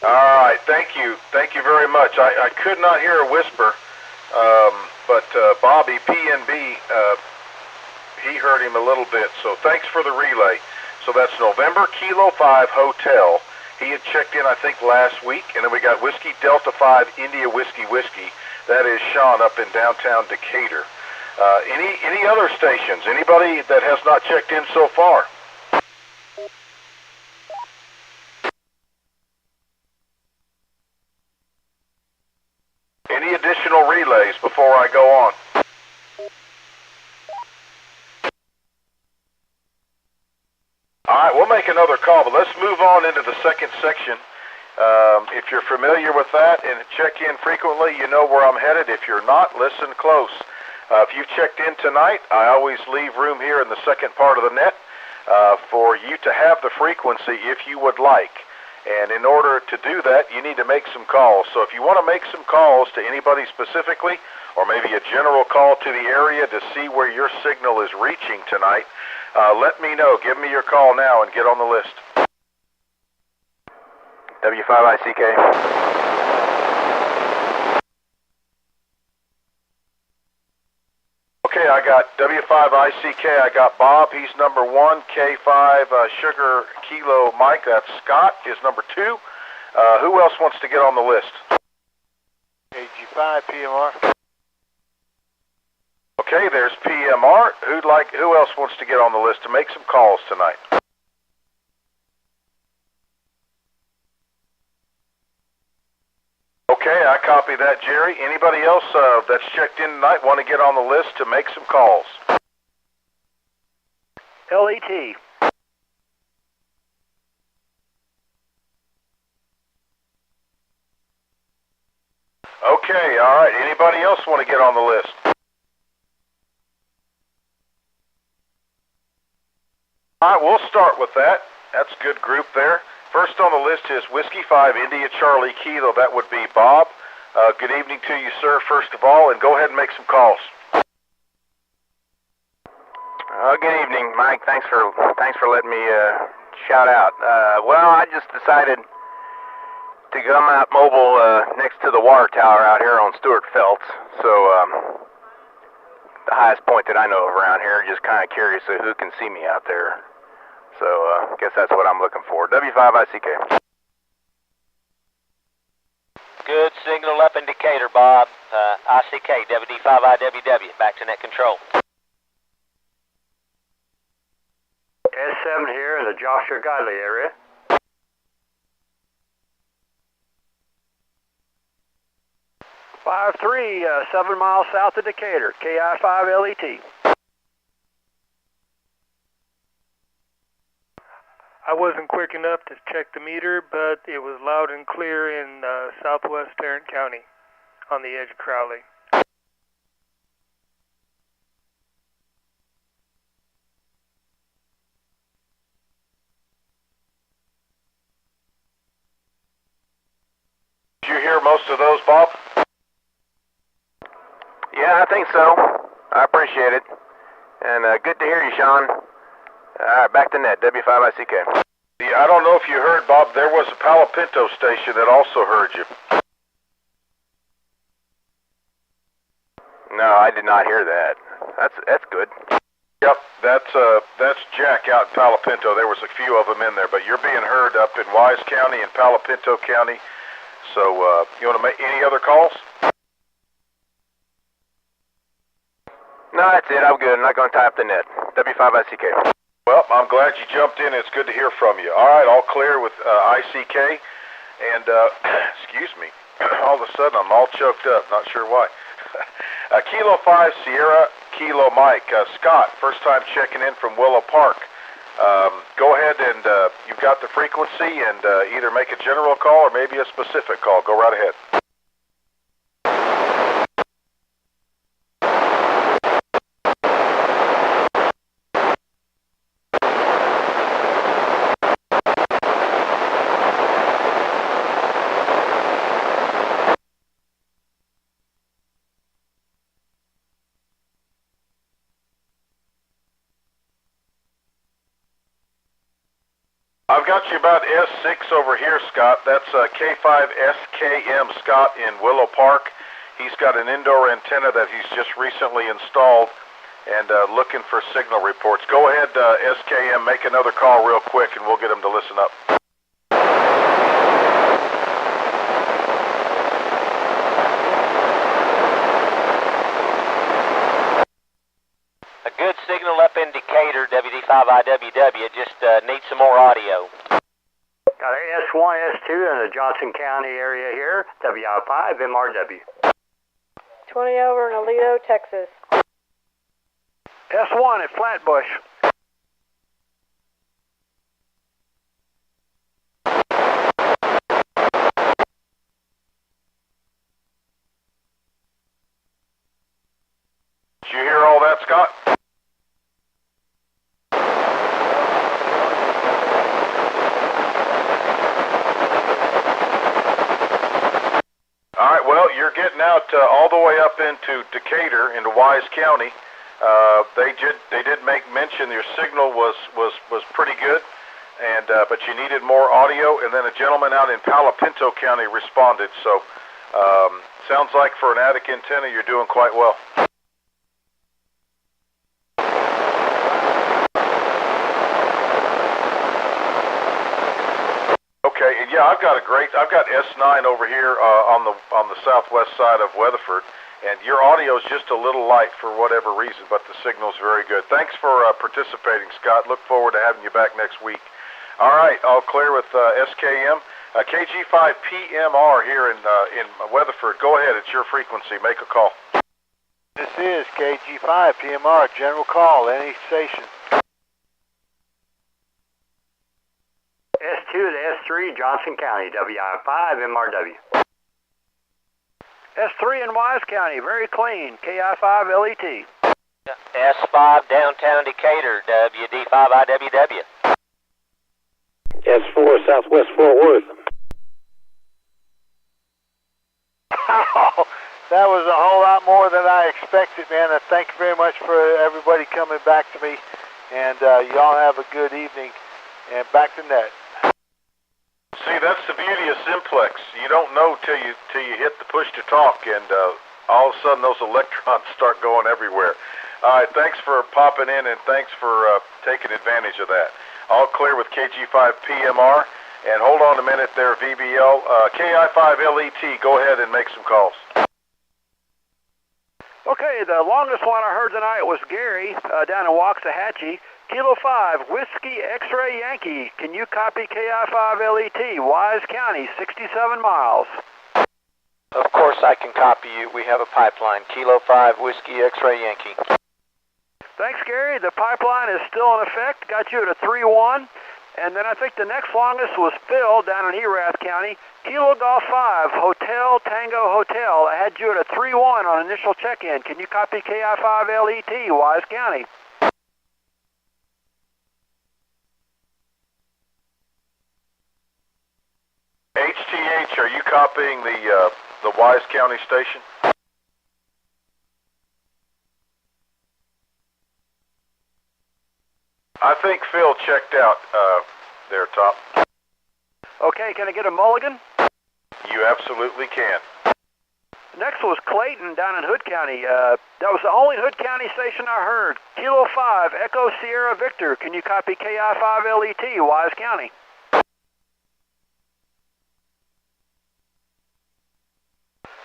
All right, thank you. Thank you very much. I could not hear a whisper, but Bobby, PNB, he heard him a little bit, so thanks for the relay. So that's November Kilo 5 Hotel. He had checked in, I think, last week, and then we got Whiskey Delta 5 India Whiskey Whiskey. That is Sean up in downtown Decatur. Any other stations? Anybody that has not checked in so far? Any additional relays before I go on? All right, we'll make another call, but let's move on into the second section. If you're familiar with that and check in frequently, you know where I'm headed. If you're not, listen close. If you've checked in tonight, I always leave room here in the second part of the net for you to have the frequency if you would like. And in order to do that, you need to make some calls. So if you want to make some calls to anybody specifically, or maybe a general call to the area to see where your signal is reaching tonight, let me know. Give me your call now and get on the list. W5ICK. Okay, I got W5ICK. I got Bob. He's number 1. K5 Sugar Kilo Mike. That's Scott is number 2. Who else wants to get on the list? AG5 PMR. Okay, there's PMR. Who else wants to get on the list to make some calls tonight? Okay, I copy that, Jerry. Anybody else that's checked in tonight want to get on the list to make some calls? LET. Okay, all right. Anybody else want to get on the list? All right, we'll start with that. That's a good group there. First on the list is Whiskey 5 India Charlie Kilo. That would be Bob. Good evening to you, sir, first of all, and go ahead and make some calls. Good evening, Mike. Thanks for letting me shout out. Well, I just decided to come out mobile next to the water tower out here on Stuart Felts. So the highest point that I know of around here. Just kind of curious of who can see me out there. So I guess that's what I'm looking for. W5ICK. Good signal up in Decatur, Bob. ICK, WD5IWW, back to net control. S7 here in the Joshua Godley area. Five 3, 7 miles south of Decatur, KI5 LET. I wasn't quick enough to check the meter, but it was loud and clear in southwest Tarrant County on the edge of Crowley. Did you hear most of those, Bob? Yeah, I think so. I appreciate it. And good to hear you, Sean. All right, back to net, W5ICK. Yeah, I don't know if you heard, Bob, there was a Palo Pinto station that also heard you. No, I did not hear that. That's good. Yep, that's Jack out in Palo Pinto. There was a few of them in there, but you're being heard up in Wise County and Palo Pinto County. So you want to make any other calls? No, that's it. I'm good. I'm not going to tie up the net. W5ICK. Well, I'm glad you jumped in. It's good to hear from you. All right, all clear with ICK. And, excuse me, all of a sudden I'm all choked up. Not sure why. Kilo 5 Sierra, Kilo Mike. Scott, first time checking in from Willow Park. Go ahead and you've got the frequency and either make a general call or maybe a specific call. Go right ahead. I've got you about S6 over here, Scott. That's K5SKM Scott in Willow Park. He's got an indoor antenna that he's just recently installed and looking for signal reports. Go ahead, SKM, make another call real quick and we'll get him to listen up. A good signal up in Decatur, WD5IWW, just needs some more audio. Got a S1, S2 in the Johnson County area here, WI5 MRW. 20 over in Aledo, Texas. S1 at Flatbush. Did you hear all that, Scott? All right, well, you're getting out all the way up into Decatur, into Wise County. They did make mention your signal was pretty good, and but you needed more audio. And then a gentleman out in Palo Pinto County responded. So sounds like for an attic antenna, you're doing quite well. Okay, and yeah, I've got S9 over here on the southwest side of Weatherford, and your audio is just a little light for whatever reason, but the signal's very good. Thanks for participating, Scott. Look forward to having you back next week. All right, all clear with SKM. KG5PMR here in Weatherford. Go ahead, it's your frequency. Make a call. This is KG5 PMR, general call, any station. S2 to S3, Johnson County, WI5 MRW. S3 in Wise County, very clean, KI5 LET. S5 downtown Decatur, WD5IWW. S4 Southwest Fort Worth. Oh, that was a whole lot more than I expected, man. Thank you very much for everybody coming back to me, and y'all have a good evening, and back to net. See, that's the beauty of Simplex. You don't know till you hit the push to talk, and all of a sudden those electrons start going everywhere. All right, thanks for popping in, and thanks for taking advantage of that. All clear with KG5PMR, and hold on a minute there, VBL. KI5LET, go ahead and make some calls. Okay, the longest one I heard tonight was Gary down in Waxahachie. Kilo 5, Whiskey X-Ray Yankee. Can you copy KI5LET, Wise County, 67 miles? Of course I can copy you. We have a pipeline. Kilo 5, Whiskey X-Ray Yankee. Thanks, Gary. The pipeline is still in effect. Got you at a 3-1. And then I think the next longest was Phil down in Erath County. Kilo Golf 5, Hotel Tango Hotel. I had you at a 3-1 on initial check-in. Can you copy KI5LET, Wise County? HTH, are you copying the Wise County station? I think Phil checked out there, Top. Okay, can I get a mulligan? You absolutely can. Next was Clayton down in Hood County. That was the only Hood County station I heard. Kilo 5, Echo Sierra Victor. Can you copy KI5LET, Wise County?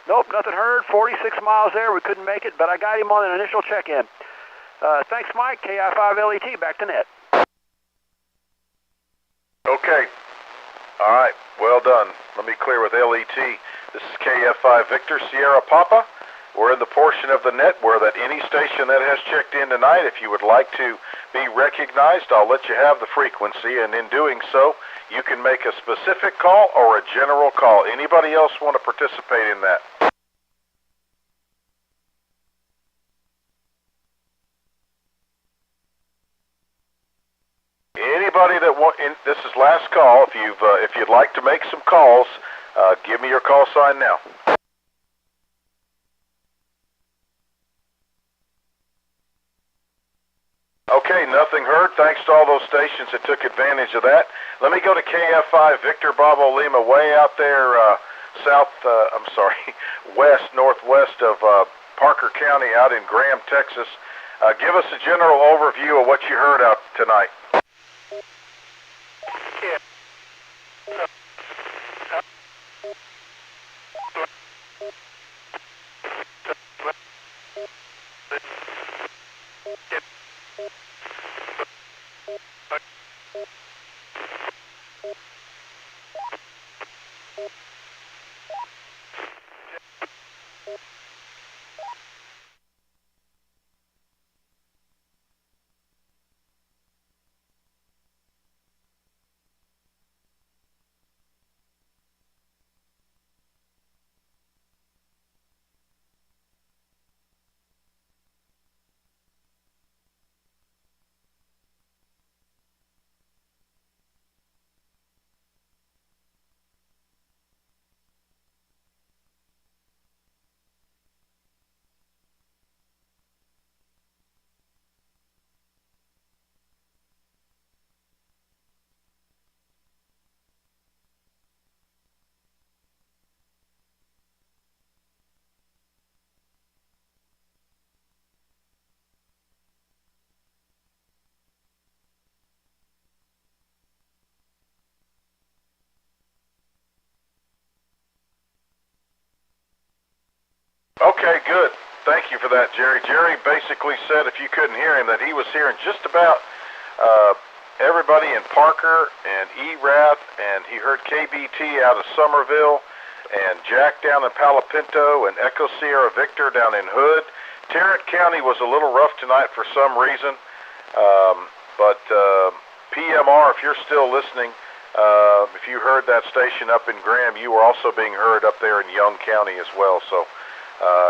Nope, nothing heard. 46 miles there. We couldn't make it, but I got him on an initial check-in. Thanks, Mike. KI5LET, back to net. Okay. All right. Well done. Let me clear with LET. This is KF5 Victor Sierra Papa. We're in the portion of the net where that any station that has checked in tonight, if you would like to be recognized, I'll let you have the frequency, and in doing so, you can make a specific call or a general call. Anybody else want to participate in that? Anybody that this is last call. If you'd like to make some calls, give me your call sign now. Okay, nothing heard. Thanks to all those stations that took advantage of that. Let me go to KF5 Victor Bravo Lima, way out there west, northwest of Parker County out in Graham, Texas. Give us a general overview of what you heard out tonight. Okay, good. Thank you for that, Jerry. Jerry basically said, if you couldn't hear him, that he was hearing just about everybody in Parker and Erath, and he heard KBT out of Somerville, and Jack down in Palo Pinto, and Echo Sierra Victor down in Hood. Tarrant County was a little rough tonight for some reason, but PMR, if you're still listening, if you heard that station up in Graham, you were also being heard up there in Young County as well. So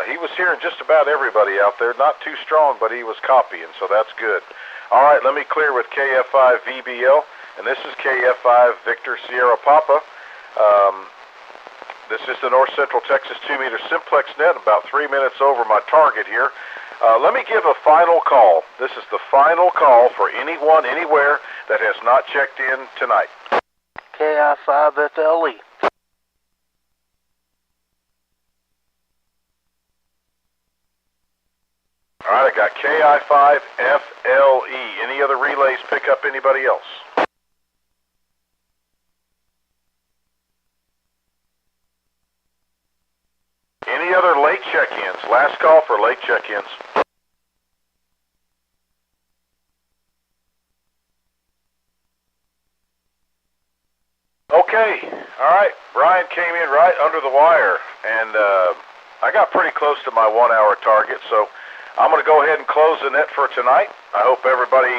he was hearing just about everybody out there. Not too strong, but he was copying, so that's good. All right, let me clear with KF5 VBL, and this is KF5 Victor Sierra Papa. This is the North Central Texas 2-meter Simplex net, about 3 minutes over my target here. Let me give a final call. This is the final call for anyone, anywhere that has not checked in tonight. KI5 FLE. All right, I got KI5 FLE. Any other relays pick up anybody else? Any other late check-ins? Last call for late check-ins. Okay, all right. Brian came in right under the wire, and I got pretty close to my 1 hour target, so I'm going to go ahead and close the net for tonight. I hope everybody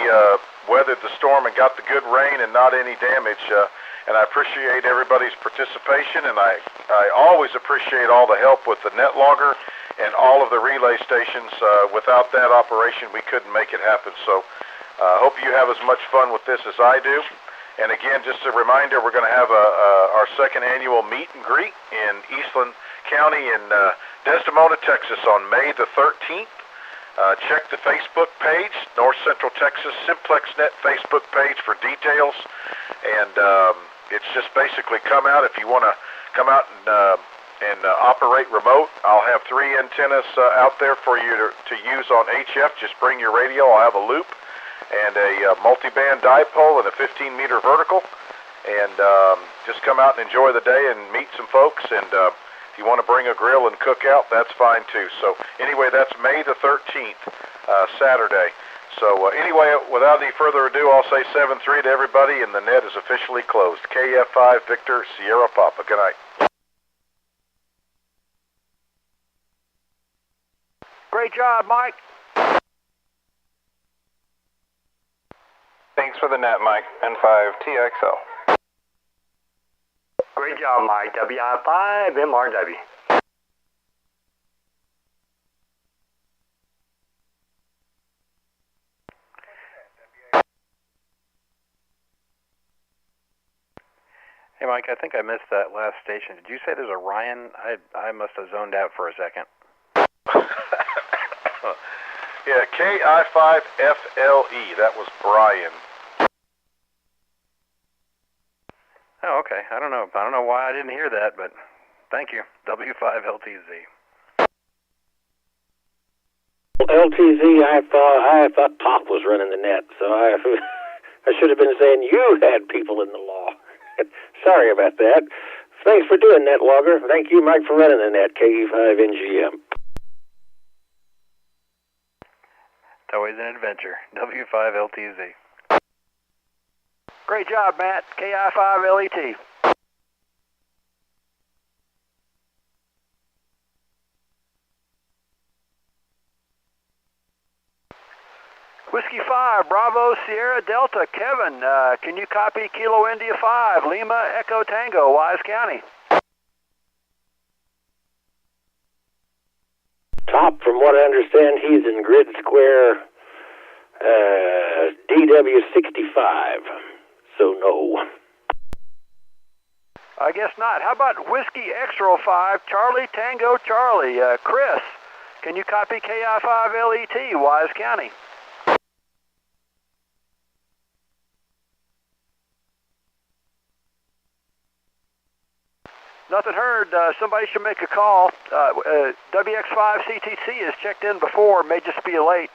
weathered the storm and got the good rain and not any damage. And I appreciate everybody's participation, and I always appreciate all the help with the net logger and all of the relay stations. Without that operation, we couldn't make it happen. So I hope you have as much fun with this as I do. And again, just a reminder, we're going to have our second annual meet and greet in Eastland County in Desdemona, Texas on May the 13th. Check the Facebook page, North Central Texas Simplex Net Facebook page for details. And it's just basically come out. If you want to come out and operate remote, I'll have 3 antennas out there for you to use on HF. Just bring your radio. I'll have a loop and a multi-band dipole and a 15-meter vertical. And just come out and enjoy the day and meet some folks. And if you want to bring a grill and cook out, that's fine too. So anyway, that's May the 13th, Saturday. So anyway, without any further ado, I'll say 7-3 to everybody, and the net is officially closed. KF5 Victor Sierra Papa. Good night. Great job, Mike. Thanks for the net, Mike. N5 TXL. Great job, Mike. WI5 MRW. Hey, Mike, I think I missed that last station. Did you say there's a Ryan? I must have zoned out for a second. Yeah, KI5FLE. That was Brian. Oh, okay. I don't know why I didn't hear that, but thank you. W5LTZ. LTZ, I thought Pop was running the net, so I should have been saying you had people in the law. Sorry about that. Thanks for doing that, Logger. Thank you, Mike, for running the net, KE5NGM. It's always an adventure. W5LTZ. Great job, Matt. KI5LET. Whiskey 5, Bravo, Sierra, Delta. Kevin, can you copy Kilo India 5, Lima, Echo Tango, Wise County? Top, from what I understand, he's in grid square DW65, so no. I guess not. How about Whiskey Extra 5, Charlie, Tango, Charlie? Chris, can you copy KI5LET, Wise County? Nothing heard. Somebody should make a call. WX5 CTC has checked in before. May just be late.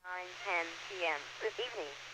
Nine 10 p.m. Good evening.